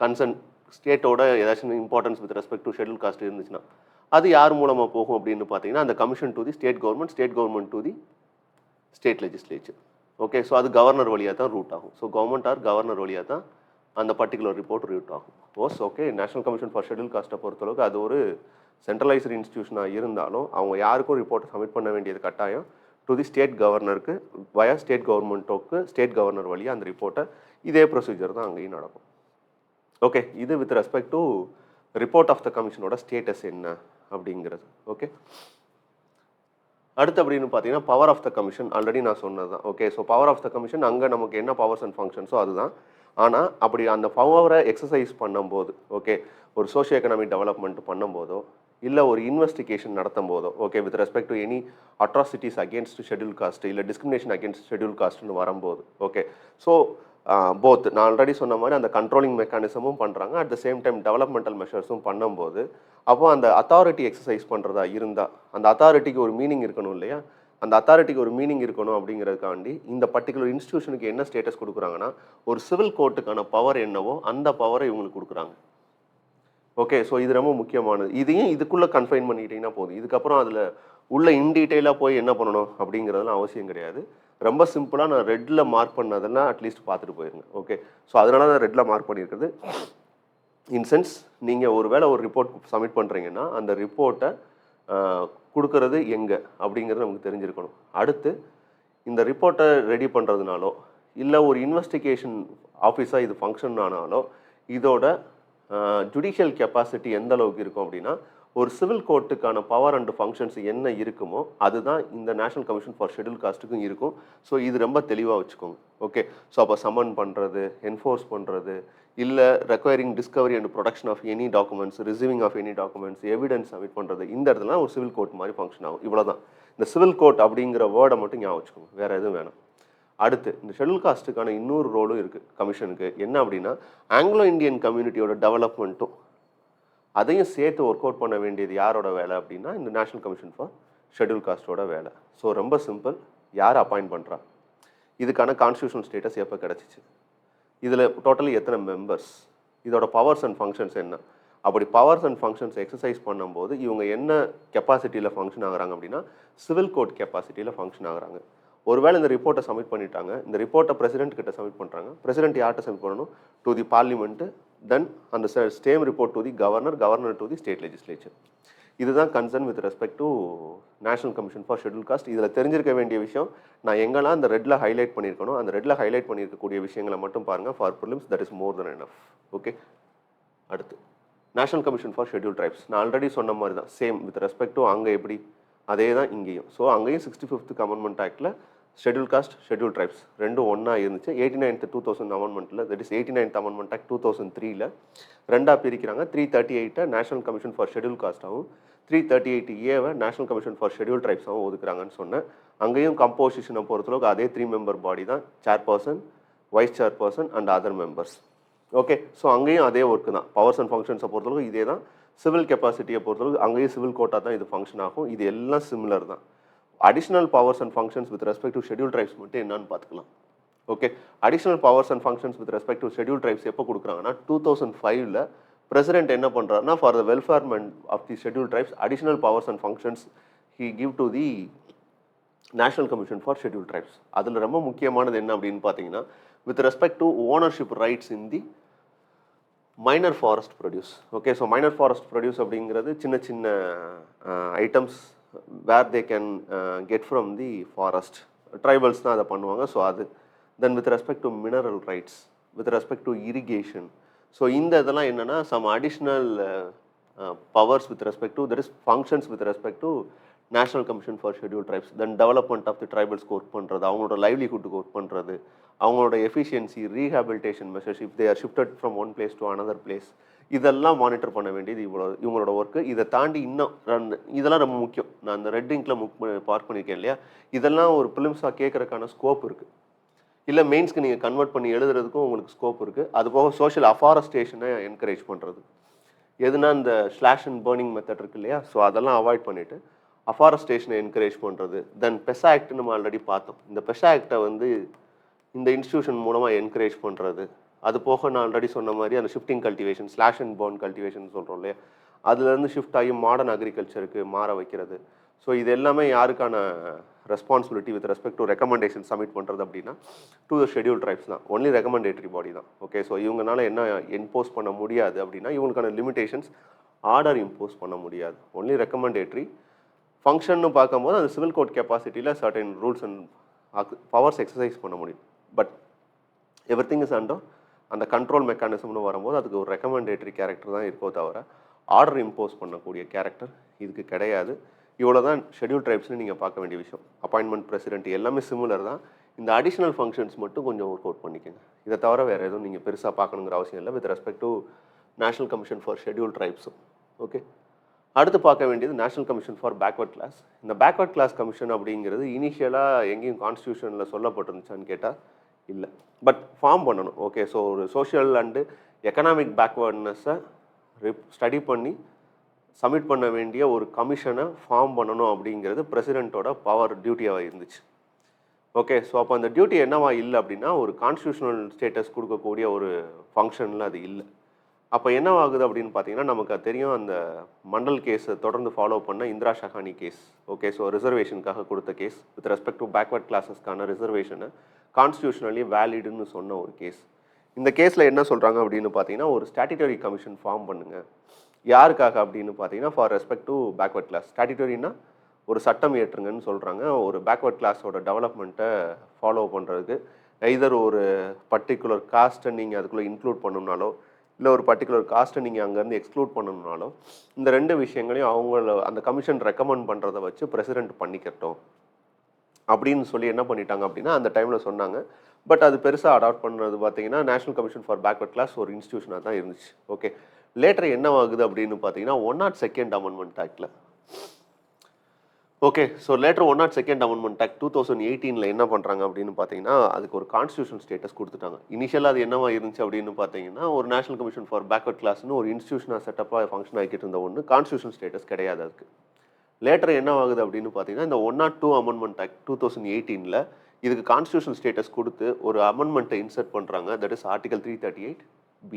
கன்சர்ன் ஸ்டேட்டோட ஏதாச்சும் importance with respect to schedule cost இருந்துச்சுன்னா அது யார் மூலமாக போகும் அப்படின்னு பார்த்தீங்கன்னா அந்த commission to the state government to the state legislature. Okay, so அது கவர்னர் வழியாக தான் ரூட் ஆகும். ஸோ கவர்மெண்ட் ஆர் கவர்னர் வழியாக தான் அந்த பர்டிகுலர் ரிப்போர்ட் ரூட் ஆகும். Okay, national commission for schedule காஸ்ட்டை பொறுத்தளவுக்கு அது ஒரு சென்ட்ரலைஸ்டு இன்ஸ்டிடியூஷனாக இருந்தாலும் அவங்க யாருக்கும் ரிப்போர்ட்டை சப்மிட் பண்ண வேண்டியது கட்டாயம் டு தி ஸ்டேட் கவர்னருக்கு வயா ஸ்டேட் கவர்மெண்ட்டோக்கு ஸ்டேட் கவர்னர் வழியாக அந்த ரிப்போர்ட்டை இதே ப்ரொசீஜர் தான் அங்கேயும் நடக்கும். ஓகே, இது with respect to report of the கமிஷனோட ஸ்டேட்டஸ் என்ன அப்படிங்கிறது. ஓகே, அடுத்து அப்படின்னு பார்த்தீங்கன்னா பவர் ஆஃப் த கமிஷன் ஆல்ரெடி நான் சொன்னது தான். Okay, so power of the கமிஷன் அங்கே நமக்கு என்ன பவர்ஸ் அண்ட் ஃபங்க்ஷன்ஸோ அதுதான். ஆனால் அப்படி அந்த பவரை எக்ஸசைஸ் பண்ணும்போது ஓகே ஒரு சோஷியோ எக்கனாமிக் டெவலப்மெண்ட் பண்ணும்போதோ இல்லை ஒரு இன்வெஸ்டிகேஷன் நடத்தும் போதோ okay with respect to any atrocities against schedule caste இல்லை டிஸ்கிரிமினேஷன் அகேன்ஸ்ட் ஷெட்யூல் காஸ்ட்னு வரும்போது ஓகே ஸோ போத் நான் ஆல்ரெடி சொன்ன மாதிரி அந்த கண்ட்ரோலிங் மெக்கானிசமும் பண்ணுறாங்க. At the same time developmental மெஷர்ஸும் பண்ணும்போது அப்போ அந்த அத்தாரிட்டி எக்ஸசைஸ் பண்ணுறதா இருந்தால் அந்த அத்தாரிட்டிக்கு ஒரு மீனிங் இருக்கணும் இல்லையா? அந்த அத்தாரிட்டிக்கு ஒரு மீனிங் இருக்கணும் அப்படிங்கிறதுக்காண்டி இந்த பர்டிகுலர் இன்ஸ்டிடியூஷனுக்கு என்ன ஸ்டேட்டஸ் கொடுக்குறாங்கன்னா ஒரு சிவில் கோர்ட்டுக்கான பவர் என்னவோ அந்த பவரை இவங்களுக்கு கொடுக்குறாங்க. ஓகே, ஸோ இது ரொம்ப முக்கியமானது. இதையும் இதுக்குள்ளே கன்ஃபைன் பண்ணிக்கிட்டிங்கன்னா போதும். இதுக்கப்புறம் அதில் உள்ள இன்டீட்டெயிலாக போய் என்ன பண்ணணும் அப்படிங்கிறதுலாம் அவசியம் கிடையாது. ரொம்ப சிம்பிளாக நான் ரெட்டில் மார்க் பண்ணதெல்லாம் அட்லீஸ்ட் பார்த்துட்டு போயிருங்க. ஓகே, ஸோ அதனால தான் ரெட்டில் மார்க் பண்ணியிருக்கிறது. இன்சென்ஸ் நீங்கள் ஒரு வேளை ஒரு ரிப்போர்ட் சப்மிட் பண்ணுறீங்கன்னா அந்த ரிப்போர்ட்டை கொடுக்கறது எங்கே அப்படிங்கிறது நமக்கு தெரிஞ்சிருக்கணும். அடுத்து இந்த ரிப்போர்ட்டை ரெடி பண்ணுறதுனாலோ இல்லை ஒரு இன்வெஸ்டிகேஷன் ஆஃபீஸாக இது ஃபங்க்ஷன் ஆனாலோ இதோட ஜுடிஷியல் கெப்பாசிட்டி எந்த அளவுக்கு இருக்கும் அப்படின்னா ஒரு சிவில் கோர்ட்டுக்கான பவர் அண்ட் ஃபங்க்ஷன்ஸ் என்ன இருக்குமோ அதுதான் இந்த நேஷனல் கமிஷன் ஃபார் ஷெட்யூல் காஸ்ட்டுக்கும் இருக்கும். ஸோ இது ரொம்ப தெளிவாக வச்சுக்கோங்க. ஓகே, ஸோ அப்போ சம்மன் பண்ணுறது, என்ஃபோர்ஸ் பண்ணுறது, இல்லை requiring discovery and production of any documents, receiving of any documents, evidence submit பண்ணுறது, இந்த இடத்துல ஒரு சிவில் கோர்ட் மாதிரி ஃபங்க்ஷன் ஆகும். இவ்வளோதான். இந்த சிவில் கோர்ட் அப்படிங்கிற வேர்டை மட்டும் ஞாபகம் வச்சுக்கோங்க, வேறு எதுவும் வேணாம். அடுத்து இந்த ஷெட்யூல் காஸ்ட்டுக்கான இன்னொரு ரோலும் இருக்குது கமிஷனுக்கு. என்ன அப்படின்னா, ஆங்கிலோ இந்தியன் கம்யூனிட்டியோட டெவலப்மெண்ட்டும் அதையும் சேர்த்து ஒர்க் அவுட் பண்ண வேண்டியது யாரோட வேலை அப்படின்னா இந்த நேஷனல் கமிஷன் ஃபார் ஷெட்யூல் காஸ்ட்டோட வேலை. ஸோ ரொம்ப சிம்பிள், யார் அப்பாயிண்ட் பண்ணுறா, இதுக்கான கான்ஸ்டியூஷனல் ஸ்டேட்டஸ் எப்போ கிடச்சிச்சு, இதில் டோட்டலி எத்தனை மெம்பர்ஸ், இதோட பவர்ஸ் அண்ட் ஃபங்க்ஷன்ஸ் என்ன, அப்படி பவர்ஸ் அண்ட் ஃபங்க்ஷன்ஸ் எக்ஸசைஸ் பண்ணும்போது இவங்க என்ன கெப்பாசிட்டியில் ஃபங்க்ஷன் ஆகுறாங்க அப்படின்னா சிவில் கோர்ட் கெப்பாசிட்டியில் ஃபங்க்ஷன் ஆகுறாங்க. ஒருவேளை இந்த ரிப்போர்ட்டை சப்மிட் பண்ணிட்டாங்க, இந்த ரிப்போர்ட்டை பிரசிடென்ட் கிட்ட சப்மிட் பண்ணுறாங்க, பிரசிடென்ட் யார்கிட்ட சப்மிட் பண்ணணும், டு தி பார்லிமெண்ட்டு, தென் அந்த same report to the governor, governor to the state legislature. இதுதான் concern with respect to national commission for schedule caste. இதில் தெரிஞ்சிருக்க வேண்டிய விஷயம், நான் எங்கெல்லாம் அந்த ரெட்டில் ஹைலைட் பண்ணியிருக்கணும் அந்த ரெட்டில் ஹைலைட் பண்ணியிருக்கக்கூடிய விஷயங்களை மட்டும் பாருங்கள். For prelims that is more than enough. Okay, அடுத்து national commission for schedule tribes. நான் ஆல்ரெடி சொன்ன மாதிரி தான், சேம் வித் ரெஸ்பெக்ட் டு அங்கே எப்படி அதே தான் இங்கேயும். ஸோ அங்கேயும் 65th அமெண்ட்மெண்ட் ஆக்டில் ஷெட்யூல் காஸ்ட், ஷெட்யூல் ட்ரைப்ஸ் ரெண்டும் ஒன்றா இருந்துச்சு. 89th 2000 அமெண்ட்மெண்ட்டில், that is 89th amendment act 2003ல் ரெண்டாக பிரிக்கிறாங்க. 338 நேஷனல் கமிஷன் ஃபார் ஷெட்யூல் காஸ்ட்டாகவும் 338A national commission for schedule ட்ரைப்ஸாகவும் ஒதுக்குறாங்கன்னு சொன்னேன். அங்கேயும் கம்போசிஷனை பொறுத்தளவுக்கு அதே 3 மெம்பர் பாடி தான், chairperson, vice chairperson and other members. Okay, so அங்கேயும் அதே ஒர்க்கு தான். பவர்ஸ் அண்ட் ஃபங்க்ஷன்ஸை பொறுத்தளவுக்கு இதே தான். சிவில் கெப்பாசிட்டியை பொறுத்தளவுக்கு அங்கேயும் சிவில் கோர்ட்டாக தான் இது ஃபங்க்ஷன் ஆகும். இது எல்லாம் சிமிலர் தான். Additional powers and functions with respect to schedule tribes மட்டும் என்னன்னு பார்த்துக்கலாம். Okay, additional powers and functions with respect to schedule tribes எப்போ கொடுக்குறாங்கன்னா 2005ல் பிரசிடென்ட் என்ன பண்ணுறாருன்னா, ஃபார் த வெல்ஃபேர்மெண்ட் of the schedule tribes additional powers and functions he give to the national commission for schedule tribes. அதில் ரொம்ப முக்கியமானது என்ன அப்படின்னு பார்த்தீங்கன்னா, with respect to ownership rights in the minor forest produce. Okay, so minor forest produce அப்படிங்கிறது சின்ன சின்ன items where they can get from the forest. Tribals தான் அதை பண்ணுவாங்க. ஸோ அது then with respect to mineral rights, with respect to irrigation. So இந்த இதெல்லாம் என்னென்னா some additional powers with respect to that is functions with respect to national commission for schedule tribes. Then development of the ட்ரைபல்ஸ்க்கு work பண்ணுறது, அவங்களோட லைவ்லிஹுட்டுக்கு work பண்ணுறது, அவங்களோட efficiency, rehabilitation measures if they are shifted from one place to another place, இதெல்லாம் monitor பண்ண வேண்டியது இவங்களோட ஒர்க்கு. இதை தாண்டி இன்னும் இதெல்லாம் ரொம்ப முக்கியம். நான் அந்த ரெட் இங்கில் பார்க் பண்ணியிருக்கேன் இல்லையா, இதெல்லாம் ஒரு ப்ரிலிம்ஸாக கேட்குறதுக்கான ஸ்கோப் இருக்குது. இல்லை மெயின்ஸ்க்கு நீங்கள் கன்வெர்ட் பண்ணி எழுதுறதுக்கும் உங்களுக்கு ஸ்கோப் இருக்குது. அதுபோக சோஷியல் அஃபாரஸ்டேஷனை என்கரேஜ் பண்ணுறது, எதுனா இந்த ஸ்லாஷ் அண்ட் பர்னிங் மெத்தட் இருக்குது இல்லையா, ஸோ அதெல்லாம் அவாய்ட் பண்ணிவிட்டு அஃபாரஸ்டேஷனை என்கரேஜ் பண்ணுறது. தென் பெசா ஆக்ட் நம்ம ஆல்ரெடி பார்த்தோம். இந்த பெசா ஆக்டை வந்து இந்த இன்ஸ்டியூஷன் மூலமாக என்கரேஜ் பண்ணுறது. அது போக நான் ஆல்ரெடி சொன்ன மாதிரி அந்த shifting cultivation, slash and burn cultivation சொல்கிறோம் இல்லையா, அதுலேருந்து ஷிஃப்ட் ஆகி மாடர்ன் அக்ரிகல்ச்சருக்கு மாற வைக்கிறது. ஸோ இது எல்லாமே யாருக்கான responsibility with respect to recommendation submit பண்ணுறது அப்படின்னா டு த ஷெட்யூல் ட்ரைப்ஸ் தான். ஒன்லி ரெக்கமெண்டேட்டரி பாடி தான். ஓகே, ஸோ இவங்கனால என்ன இம்போஸ் பண்ண முடியாது அப்படின்னா, இவங்களுக்கான லிமிடேஷன்ஸ் ஆர்டர் இம்போஸ் பண்ண முடியாது. Only recommendatory. ஃபங்க்ஷன்னு பார்க்கும்போது அந்த சிவில் கோர்ட் கெப்பாசிட்டியில் certain rules and powers exercise பண்ண முடியும். But everything is under அந்த கண்ட்ரோல் மெக்கானிசம்னு வரும்போது அதுக்கு ஒரு ரெக்கமெண்டேட்டரி கேரக்டர் தான் இருக்கோ தவிர ஆர்டர் இம்போஸ் பண்ணக்கூடிய கேரக்டர் இதுக்கு கிடையாது. இவ்வளோ தான் ஷெட்யூல் ட்ரைப்ஸ்னு நீங்கள் பார்க்க வேண்டிய விஷயம். அப்பாயின்மெண்ட், பிரசிடென்ட் எல்லாமே சிமிலர் தான். இந்த அடிஷ்னல் ஃபங்க்ஷன்ஸ் மட்டும் கொஞ்சம் ஒர்க் அவுட் பண்ணிக்கோங்க. இதை தவிர வேறு எதுவும் நீங்கள் பெருசாக பார்க்கணுங்கிற அவசியம் இல்லை with respect to national commission for schedule ட்ரைப்ஸும். ஓகே, அடுத்து பார்க்க வேண்டியது national commission for backward class. இந்த பேக்வர்ட் கிளாஸ் கமிஷன் அப்படிங்கிறது இனிஷியலாக எங்கேயும் கான்ஸ்டியூஷனில் சொல்லப்பட்டிருந்துச்சான்னு கேட்டால் இல்லை, பட் ஃபார்ம் பண்ணணும். ஓகே, ஸோ ஒரு சோஷியல் அண்டு எக்கனாமிக் பேக்வேர்ட்னஸை ஸ்டடி பண்ணி சப்மிட் பண்ண வேண்டிய ஒரு கமிஷனை ஃபார்ம் பண்ணணும் அப்படிங்கிறது பிரசிடெண்ட்டோட பவர் டியூட்டியாக இருந்துச்சு. ஓகே, ஸோ அப்போ அந்த டியூட்டி என்னவா இல்லை அப்படின்னா, ஒரு கான்ஸ்டியூஷனல் ஸ்டேட்டஸ் கொடுக்கக்கூடிய ஒரு ஃபங்க்ஷனில் அது இல்லை. அப்போ என்னவாகுது அப்படின்னு பார்த்தீங்கன்னா, நமக்கு அது தெரியும், அந்த மண்டல் கேஸை தொடர்ந்து ஃபாலோ பண்ண Indra Sawhney case. Okay, so ரிசர்வேஷனுக்காக கொடுத்த case with respect to backward கிளாஸஸ்க்கான ரிசர்வேஷனை கான்ஸ்டியூஷனலி வேலிடுன்னு சொன்ன ஒரு கேஸ். இந்த கேஸில் என்ன சொல்கிறாங்க அப்படின்னு பார்த்தீங்கன்னா, ஒரு ஸ்டாட்யூட்டரி கமிஷன் ஃபார்ம் பண்ணுங்கள். யாருக்காக அப்படின்னு பார்த்தீங்கன்னா, for respect to backward class. ஸ்டாட்யூட்டரினா ஒரு சட்டம் ஏற்றுங்கன்னு சொல்கிறாங்க. ஒரு பேக்வர்ட் கிளாஸோட டெவலப்மெண்ட்டை ஃபாலோ பண்ணுறதுக்கு எய்தர் ஒரு பர்டிகுலர் காஸ்ட்டை நீங்கள் அதுக்குள்ளே இன்க்ளூட் பண்ணணும்னாலோ, இல்லை ஒரு பர்டிகுலர் காஸ்ட்டை நீங்கள் அங்கேருந்து எக்ஸ்க்ளூட் பண்ணணும்னாலும் இந்த ரெண்டு விஷயங்களையும் அவங்கள அந்த கமிஷன் ரெக்கமெண்ட் பண்ணுறதை வச்சு பிரசிடென்ட் பண்ணிக்கட்டும் அப்படின்னு சொல்லி என்ன பண்ணிட்டாங்க அப்படின்னா அந்த டைமில் சொன்னாங்க. பட் அது பெருசாக அடாப்ட் பண்ணுறது பார்த்தீங்கன்னா national commission for backward class ஒரு இன்ஸ்டியூஷனாக தான் இருந்துச்சு. ஓகே, லேட்டர் என்ன ஆகுது அப்படின்னு பார்த்தீங்கன்னா 102nd அமெண்ட்மெண்ட் ஆக்டில். Okay, so later 102nd amendment act 2018 என்ன பண்ணுறாங்க அப்படின்னு பார்த்தீங்கன்னா அதுக்கு ஒரு கான்ஸ்டியூஷன் ஸ்டேட்டஸ் கொடுத்துட்டாங்க. இனிஷியலாக அது என்னவா இருந்துச்சு அப்படின்னு பார்த்தீங்கன்னா ஒரு நேஷனல் கமிஷன் ஃபார் பேக்வர்ட் கிளாஸ்னு ஒரு இன்ஸ்டியூஷனாக செட்டப்பாக ஃபங்க்ஷன் ஆகிட்டு இருந்த ஒன்று, கான்ஸ்டியூஷன் ஸ்டேட்டஸ் கிடையாது அதுக்கு. லேட்டர் என்ன ஆகுது அப்படின்னு பார்த்தீங்கன்னா இந்த 102 அமெண்ட்மெண்ட் ஆக்ட் 2018 இதுக்கு கான்ஸ்டியூஷன் ஸ்டேட்டஸ் கொடுத்து ஒரு அமெண்ட்மெண்ட்டை இன்சர்ட் பண்ணுறாங்க. That is article 338B.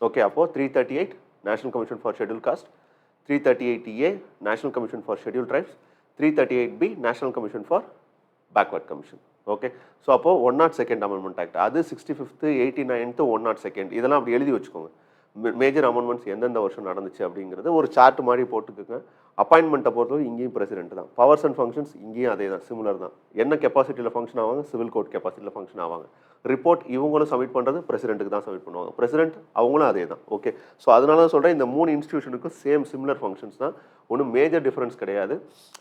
Okay, அப்போது 338 national commission for schedule cost, 338A national commission for schedule tribes, 338B national commission for backward commission. Okay, so அப்போது 102nd அமெண்ட்மெண்ட் ஆக்ட் அது 65th 89th 102 இதெல்லாம் அப்படி எழுதி வச்சுக்கோங்க. மேஜர் அமெண்ட்மெண்ட்ஸ் எந்தெந்த வருஷம் நடந்துச்சு அப்படிங்கிறது ஒரு சார்ட் மாதிரி போட்டுக்கோங்க. அப்பாயின்மெண்ட்டை பொறுத்தவரை இங்கேயும் பிரசிடென்ட் தான். பவர்ஸ் அண்ட் ஃபங்க்ஷன்ஸ் இங்கேயும் அதே தான், சிமிலர் தான். என்ன கெப்பாசிட்டியில் ஃபங்க்ஷன் ஆவாங்க, சிவில் கோட் கெப்பாசிட்டியில் ஃபங்க்ஷன் ஆவாங்க. ரிப்போர்ட் இவங்களும் சப்மிட் பண்ணுறது பிரசிடென்ட்டுக்கு தான் சப்மிட் பண்ணுவாங்க. பிரசிடென்ட் அவங்களும் அதே தான். ஓகே, ஸோ அதனால தான் சொல்கிறேன் இந்த 3 இன்ஸ்டியூஷனுக்கும் சேம் சிமிலர் ஃபங்க்ஷன்ஸ் தான், ஒன்றும் மேஜர் டிஃபரன்ஸ் கிடையாது.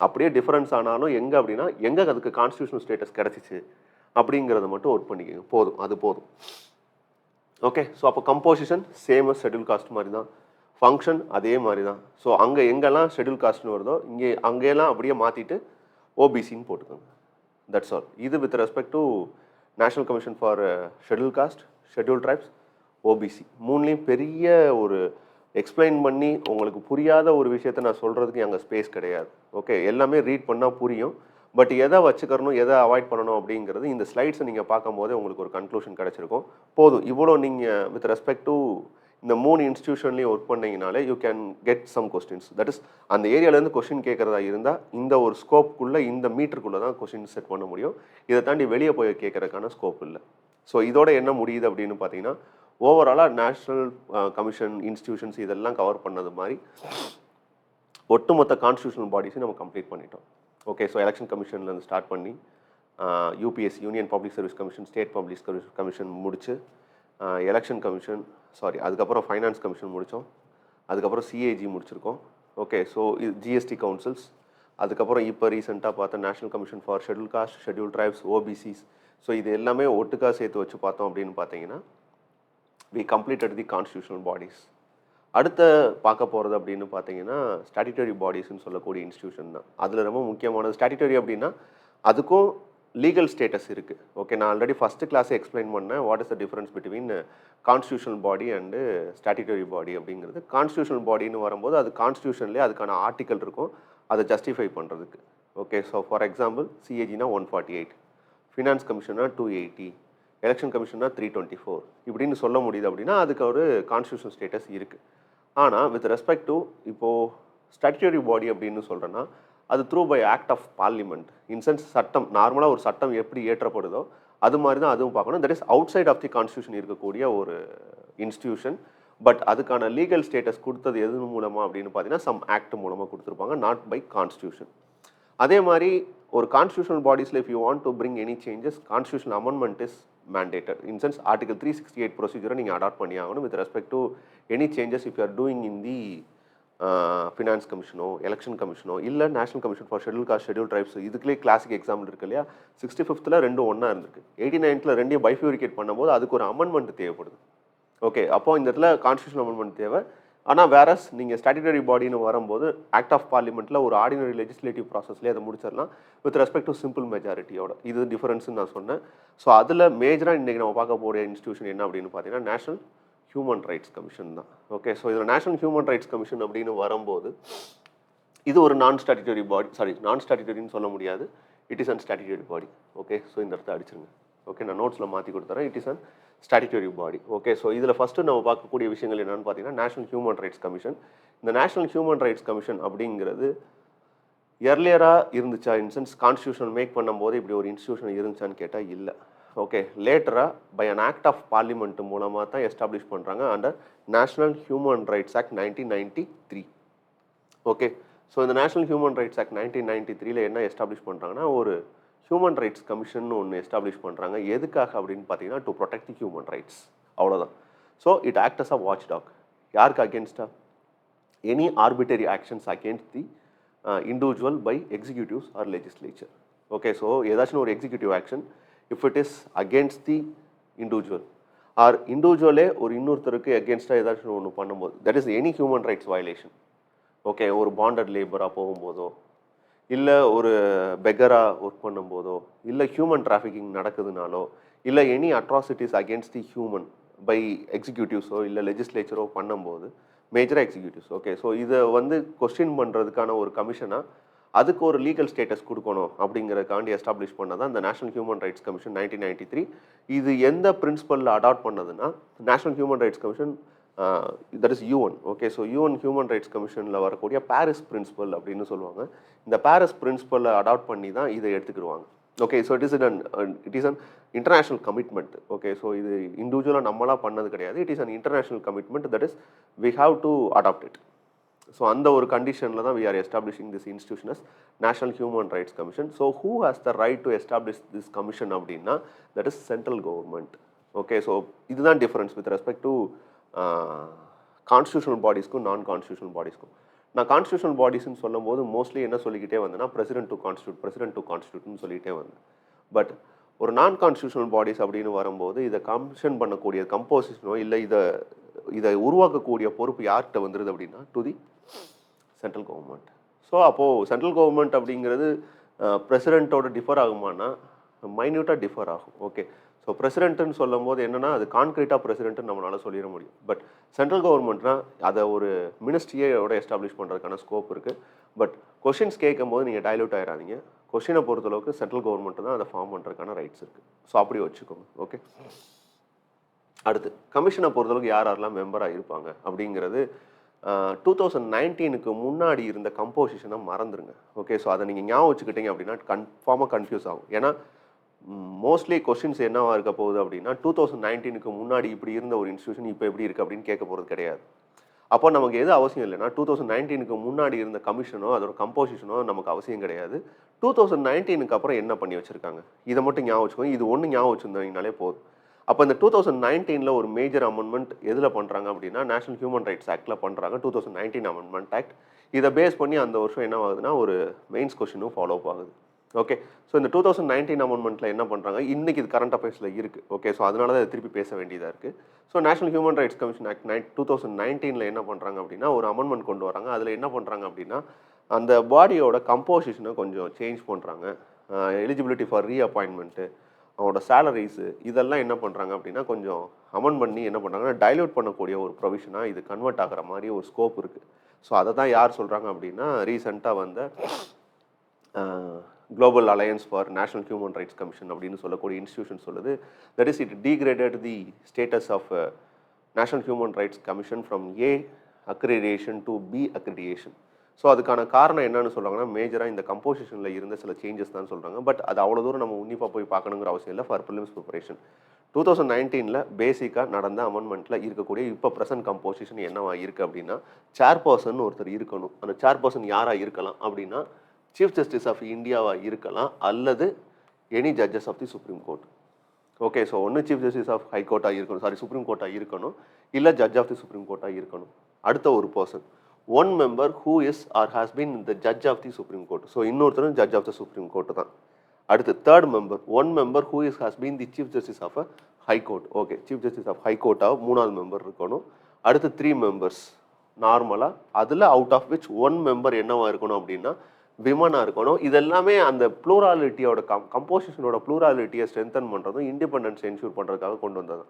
அப்படியே டிஃபரன்ஸ் ஆனாலும் எங்கே அப்படின்னா எங்கே அதுக்கு கான்ஸ்டியூஷனல் ஸ்டேட்டஸ் கிடச்சிச்சு அப்படிங்கிறத மட்டும் ஒர்க் பண்ணிக்கோங்க, போதும், அது போதும். ஓகே, ஸோ அப்போ கம்போசிஷன் சேம் ஷெட்யூல் காஸ்ட் மாதிரி தான், ஃபங்க்ஷன் அதே மாதிரி தான். ஸோ அங்கே எங்கெல்லாம் ஷெட்யூல் காஸ்ட்னு வருதோ அங்கேயெல்லாம் அப்படியே மாற்றிட்டு ஓபிசின்னு போட்டுக்கோங்க. That's all. இது with respect to national commission for schedule caste, schedule tribes, OBC மூணுலேயும் பெரிய ஒரு எக்ஸ்பிளைன் பண்ணி உங்களுக்கு புரியாத ஒரு விஷயத்தை நான் சொல்கிறதுக்கு அங்கே ஸ்பேஸ் கிடையாது. ஓகே, எல்லாமே ரீட் பண்ணால் புரியும். பட் எதை வச்சுக்கணும், எதை அவாய்ட் பண்ணணும் அப்படிங்கிறது இந்த ஸ்லைட்ஸை நீங்கள் பார்க்கும்போதே உங்களுக்கு ஒரு கன்க்ளூஷன் கிடச்சிருக்கும். போதும், இவ்வளோ நீங்கள் வித் ரெஸ்பெக்ட் டு இந்த 3 இன்ஸ்டியூஷன்லேயும் ஒர்க் பண்ணிங்கனாலே you can get some questions. That is அந்த ஏரியாவிலேருந்து கொஸ்டின் கேட்குறதா இருந்தால் இந்த ஒரு ஸ்கோப்புக்குள்ளே இந்த மீட்டருக்குள்ளே தான் கொஸ்டின் செட் பண்ண முடியும். இதை தாண்டி வெளியே போய் கேட்குறதுக்கான ஸ்கோப் இல்லை. ஸோ இதோட என்ன முடியுது அப்படின்னு பார்த்தீங்கன்னா ஓவராலாக நேஷ்னல் கமிஷன் இன்ஸ்டியூஷன்ஸ் இதெல்லாம் கவர் பண்ணது மாதிரி ஒட்டுமொத்த கான்ஸ்டியூஷனல் பாடிஸையும் நம்ம கம்ப்ளீட் பண்ணிட்டோம். ஓகே, ஸோ எலெக்ஷன் கமிஷன்லேருந்து ஸ்டார்ட் பண்ணி UPSC union public service commission, state public service commission முடிச்சு, எலெக்ஷன் கமிஷன் அதுக்கப்புறம் ஃபைனான்ஸ் கமிஷன் முடித்தோம், அதுக்கப்புறம் சிஏஜி முடிச்சிருக்கோம். ஓகே, ஸோ இது ஜிஎஸ்டி கவுன்சில்ஸ், அதுக்கப்புறம் இப்போ ரீசெண்டாக பார்த்த national commission for schedule caste, schedule tribes, OBCs. So இது எல்லாமே ஒட்டுக்காக சேர்த்து வச்சு பார்த்தோம் அப்படின்னு பார்த்தீங்கன்னா we completed the constitutional bodies. அடுத்த பார்க்க போகிறது அப்படின்னு பார்த்தீங்கன்னா ஸ்டாட்யூட்டரி பாடிஸ்ன்னு சொல்லக்கூடிய இன்ஸ்டியூஷன் தான். அதில் ரொம்ப முக்கியமானது ஸ்டாட்யூட்டரி அப்படின்னா அதுக்கும் லீகல் ஸ்டேட்டஸ் இருக்குது. ஓகே, நான் ஆல்ரெடி ஃபஸ்ட்டு கிளாஸே எக்ஸ்பிளைன் பண்ணேன் what is the difference between constitutional body and statutory body அப்படிங்கிறது. கான்ஸ்டியூஷனல் பாடின்னு வரும்போது அது கான்ஸ்டியூஷன்லேயே அதுக்கான ஆர்டிக்கல் இருக்கும் அதை ஜஸ்டிஃபை பண்ணுறதுக்கு. ஓகே, ஸோ ஃபார் எக்ஸாம்பிள் சிஏஜினா 148, ஃபினான்ஸ் கமிஷனா 280, எலெக்ஷன் கமிஷனா 324 இப்படின்னு சொல்ல முடியுது. அப்படின்னா அதுக்கு ஒரு கான்ஸ்டியூஷன் ஸ்டேட்டஸ் இருக்குது. ஆனால் வித் ரெஸ்பெக்ட் டு இப்போது ஸ்டாட்யூட்டரி பாடி அப்படின்னு சொல்கிறேன்னா அது through by act of parliament. In essence சட்டம், நார்மலாக ஒரு சட்டம் எப்படி ஏற்றப்படுதோ அது மாதிரி தான் அதுவும் பார்க்கணும். That is outside of the constitution இருக்கக்கூடிய ஒரு இன்ஸ்டியூஷன். பட் அதுக்கான லீகல் ஸ்டேட்டஸ் கொடுத்தது எது மூலமாக அப்படின்னு பார்த்தீங்கன்னா சம் ஆக்ட் மூலமாக கொடுத்துருப்பாங்க, நாட் பை கான்ஸ்டியூஷன். அதே மாதிரி ஒரு கான்ஸ்டியூஷனல் பாடிஸில் if you want to bring any changes constitutional amendment is mandated. In sense article 368 procedure நீங்கள் அடாப்ட் பண்ணி ஆகணும் with respect to any changes if you are doing in the finance கமிஷனோ election கமிஷனோ இல்லை national commission for schedule caste, schedule tribes. இதுக்குள்ளே classic example இருக்கு இல்லையா, 65th ரெண்டும் ஒன்றா இருந்திருக்கு, 89th ரெண்டையும் பைஃபியூரிகேட் பண்ணும்போது அதுக்கு ஒரு அமெண்ட்மெண்ட் தேவைப்படுது. ஓகே, அப்போது இந்த இடத்துல கான்ஸ்டியூஷன் அமெண்ட்மெண்ட் தேவை. ஆனால் வேறஸ் நீங்கள் ஸ்டாட்யூட்டரி பாடின்னு வரும்போது ஆக்ட் ஆஃப் பார்லிமெண்ட்டில் ஒரு ஆர்டினரி லெஜிஸ்லேட்டிவ் ப்ராசஸ்லேயே அதை முடிச்சிடலாம் வித் ரெஸ்பெக்ட் டு சிம்பிள் மெஜாரிட்டியோட. இது டிஃபரன்ஸ்னு நான் சொன்னேன். ஸோ அதில் மேஜராக இன்றைக்கி நம்ம பார்க்க போகிற இன்ஸ்டியூஷன் என்ன அப்படின்னு பார்த்தீங்கன்னா நேஷனல் ஹியூமன் ரைட்ஸ் கமிஷன் தான். ஓகே, ஸோ இதில் நேஷனல் ஹியூமன் ரைட்ஸ் கமிஷன் அப்படின்னு வரும்போது இது ஒரு நான் ஸ்டாட்யூட்டரி பாடி, நான் ஸ்டாட்யூட்டரின்னு சொல்ல முடியாது, it is an statutory body. Okay, so இந்த இடத்த அடிச்சிருங்க. ஓகே, நான் நோட்ஸில் மாற்றி கொடுத்துறேன். It is an statutory body. Okay, so இதில் ஃபஸ்ட்டு நம்ம பார்க்கக்கூடிய விஷயங்கள் என்னென்னு பார்த்தீங்கன்னா நேஷனல் ஹியூமன் ரைட்ஸ் கமிஷன். இந்த நேஷனல் ஹியூமன் ரைட்ஸ் கமிஷன் அப்படிங்கிறது எர்லியராக இருந்துச்சா, இன்சென்ஸ் கான்ஸ்டியூஷன் மேக் பண்ணும்போது இப்படி ஒரு இன்ஸ்டியூஷன் இருந்துச்சான்னு கேட்டால் இல்லை. ஓகே, லேட்டராக by an act of parliament மூலமாக தான் எஸ்டாப்ளிஷ் பண்ணுறாங்க under national human rights act 1993. Okay, so இந்த நேஷனல் ஹியூமன் ரைட்ஸ் ஆக்ட் 1993 என்ன எஸ்டாப்ளிஷ் பண்ணுறாங்கன்னா ஒரு ஹியூமன் ரைட்ஸ் கமிஷன் ஒன்று எஸ்டாப்ளிஷ் பண்ணுறாங்க. எதுக்காக அப்படின்னு பார்த்தீங்கன்னா to protect the human rights, அவ்வளோதான். So it act as a watchdog. யாருக்கு அகேன்ஸ்டா? Any arbitrary actions against the individual by executives or legislature. Okay, so ஏதாச்சும் ஒரு executive action if it is against the individual or இண்டிவிஜுவலே ஒரு இன்னொருத்தருக்கு அகேன்ஸ்டாக ஏதாச்சும் ஒன்று பண்ணும்போது, that is any human rights violation. Okay, ஒரு பாண்டட் லேபராக போகும்போதோ, இல்லை ஒரு பெக்கராக ஒர்க் பண்ணும்போதோ, இல்லை ஹியூமன் டிராஃபிக்கிங் நடக்குதுனாலோ, இல்லை any atrocities against the human by எக்ஸிக்யூட்டிவ்ஸோ இல்லை லெஜிஸ்லேச்சரோ பண்ணும்போது, மேஜராக எக்ஸிக்யூட்டிவ்ஸ். ஓகே, ஸோ இதை வந்து கொஸ்டின் பண்ணுறதுக்கான ஒரு கமிஷனாக அதுக்கு ஒரு லீகல் ஸ்டேட்டஸ் கொடுக்கணும் அப்படிங்கிறதுக்காண்டி எஸ்டாப்ளிஷ் பண்ணதான் இந்த நேஷனல் ஹியூமன் ரைட்ஸ் கமிஷன் 1993. இது எந்த பிரின்சிபலில் அடாப்ட் பண்ணதுன்னா, national human rights commission that is UN. Okay, so UN human rights கமிஷனில் வரக்கூடிய பாரிஸ் பிரின்சிபல் அப்படின்னு சொல்லுவாங்க. இந்த பாரிஸ் பிரின்சிபலை அடாப்ட் பண்ணி தான் இதை எடுத்துக்கிடுவாங்க. Okay, so it is an international commitment. Okay, so இது இண்டிவிஜுவலாக நம்மளாக பண்ணது கிடையாது. It is an international commitment, that is we have to adopt it. So அந்த ஒரு கண்டிஷனில் தான் we are establishing this institution as national human rights commission. So who has the right to establish this commission அப்படின்னா, that is central government. Okay, so இதுதான் difference with respect to constitutional பாடிஸ்க்கும் நான் constitutional பாடிஸ்க்கும். நான் constitutional பாடிஸ்ன்னு சொல்லும் போது mostly என்ன சொல்லிக்கிட்டே வந்தேன்னா, பிரசிடென்ட் டு கான்ஸ்டியூட்னு சொல்லிகிட்டே வந்தேன். பட் ஒரு நான் கான்ஸ்டியூஷனல் பாடிஸ் அப்படின்னு வரும்போது இதை கமிஷன் பண்ணக்கூடிய கம்போசிஷனோ இல்லை இதை உருவாக்கக்கூடிய பொறுப்பு யார்கிட்ட வந்துடுது அப்படின்னா, to the central government. So அப்போது சென்ட்ரல் கவர்மெண்ட் அப்படிங்கிறது பிரசிடென்ட்டோட டிஃபர் ஆகுமானா, மைன்யூட்டாக டிஃபர் ஆகும். ஓகே, ஸோ பிரசிடென்ட்னு சொல்லும் போது என்னென்னா, அது கான்க்ரீட்டாக பிரசிடென்ட்னு நம்மளால் சொல்லிட முடியும். பட் சென்ட்ரல் கவர்மெண்ட்னா அதை ஒரு மினிஸ்ட்ரியோட எஸ்டாப்ளிஷ் பண்ணுறதுக்கான ஸ்கோப் இருக்குது. பட் கொஷின்ஸ் கேட்கும் போது நீங்கள் டைல்யூட் ஆகிடாதீங்க. கொஷினை பொறுத்தளவுக்கு சென்ட்ரல் கவர்மெண்ட் தான் அதை ஃபார்ம் பண்ணுறதுக்கான ரைட்ஸ் இருக்குது. ஸோ அப்படி வச்சுக்கோங்க. ஓகே, அடுத்து கமிஷனை பொறுத்தளவுக்கு யாரெல்லாம் மெம்பராக இருப்பாங்க அப்படிங்கிறது 2019 முன்னாடி இருந்த கம்போசிஷனை மறந்துடுங்க. ஓகே, ஸோ அதை நீங்கள் ஞாபகம் வச்சுக்கிட்டீங்க அப்படின்னா கன்ஃபார்மாக கன்ஃபியூஸ் ஆகும். ஏன்னா மோஸ்ட்லி கொஸ்டின்ஸ் என்னவா இருக்க போகுது அப்படின்னா, 2019 முன்னாடி இப்படி இருந்த ஒரு இன்ஸ்டியூஷன் இப்போ எப்படி இருக்குது அப்படின்னு கேட்க போகிறது கிடையாது. அப்போ நமக்கு எது அவசியம் இல்லைன்னா, 2019 முன்னாடி இருந்த கமிஷனோ அதோட கம்போசிஷனோ நமக்கு அவசியம் கிடையாது. 2019 அப்புறம் என்ன பண்ணி வச்சுருக்காங்க இதை மட்டும் ஞாபகம் வச்சுக்கோங்க. இது ஒன்று ஞாபகம் வச்சுருந்தீங்கனாலே போதும். அப்போ இந்த 2019 ஒரு மேஜர் அமெண்ட்மெண்ட் எதில் பண்ணுறாங்க அப்படின்னா, நேஷனல் ஹியூமன் ரைட்ஸ் ஆக்டில் பண்ணுறாங்க. 2019 அமெண்ட்மெண்ட் ஆக்ட். இதை பேஸ் பண்ணி அந்த வருஷம் என்ன ஆகுதுன்னா, ஒரு மெயின்ஸ் கொஸ்டினும் ஃபாலோ அப் ஆகுது. ஓகே, ஸோ இந்த 2019 அமெண்ட்மெண்ட்டில் என்ன பண்ணுறாங்க, இன்றைக்கி இது கரண்ட் அஃபேர்ஸில் இருக்குது. ஓகே, ஸோ அதனால தான் திருப்பி பேச வேண்டியதாக இருக்குது. So national human rights commission act 2019 என்ன பண்ணுறாங்க அப்படின்னா, ஒரு அமெண்ட்மெண்ட் கொண்டு வராங்க. அதில் என்ன பண்ணுறாங்க அப்படின்னா, அந்த பாடியோட கம்போசிஷனை கொஞ்சம் சேஞ்ச் பண்ணுறாங்க. எலிஜிபிலிட்டி ஃபார் ரீஅப்பாயின்மெண்ட்டு, அவனோட சேலரிஸு, இதெல்லாம் என்ன பண்ணுறாங்க அப்படின்னா கொஞ்சம் அமெண்ட் பண்ணி என்ன பண்ணுறாங்கன்னா, டைல்யூட் பண்ணக்கூடிய ஒரு ப்ரொவிஷனாக இது கன்வெர்ட் ஆகிற மாதிரி ஒரு ஸ்கோப் இருக்குது. ஸோ அதை தான் யார் சொல்கிறாங்க அப்படின்னா, ரீசெண்டாக வந்த global alliance for national human rights commission அப்படின்னு சொல்லக்கூடிய இன்ஸ்டியூஷன் சொல்லுது. That is it degraded the status of national human rights commission from A accreditation to B accreditation. So அதுக்கான காரணம் என்னன்னு சொல்கிறாங்கன்னா, மேஜராக இந்த கம்போசிஷனில் இருந்த சில சேஞ்சஸ் தான் சொல்கிறாங்க. பட் அது அவ்வளோ தூரம் நம்ம உன்னிப்பாக போய் பார்க்கணுங்கிற அவசியம் இல்லை. ஃபார் ப்ரிலிம்ஸ் ப்ரிப்பரேஷன் 2019 பேசிக்காக நடந்த அமெண்ட்மெண்ட்டில் இருக்கக்கூடிய இப்போ ப்ரெசன்ட் கம்போசிஷன் என்னவா இருக்குது அப்படின்னா, சேர்பர்சன் ஒருத்தர் இருக்கணும். அந்த சேர்பர்சன் யாராக இருக்கலாம் அப்படின்னா, சீஃப் ஜஸ்டிஸ் ஆஃப் இந்தியாவாக இருக்கலாம் அல்லது any judges of the supreme court. Okay, so ஒன்று சீஃப் ஜஸ்டிஸ் ஆஃப் ஹைகோர்ட்டாக இருக்கணும், சுப்ரீம் கோர்ட்டாக இருக்கணும், இல்லை ஜட்ஜ் ஆஃப் தி சுப்ரீம் கோர்ட்டாக இருக்கணும். அடுத்த ஒரு person, one member who is or has been the judge of the supreme court. So இன்னொருத்தரும் judge of the supreme court தான். அடுத்து third member, one member who is has been the chief justice of a high court. Okay, chief justice of ஹைகோர்ட்டாக 3ஆவது member இருக்கணும். அடுத்து 3 members நார்மலாக, அதில் out of which 1 member என்னவா இருக்கணும் அப்படின்னா விமனாக இருக்கணும். இதெல்லாமே அந்த ப்ளூராலிட்டியோட கம்போசிஷனோட ப்ளூராலிட்டியை ஸ்ட்ரென்தன் பண்ணுறதும் இண்டிபெண்டன்ஸ் என்ஷூர் பண்ணுறதுக்காக கொண்டு வந்தது.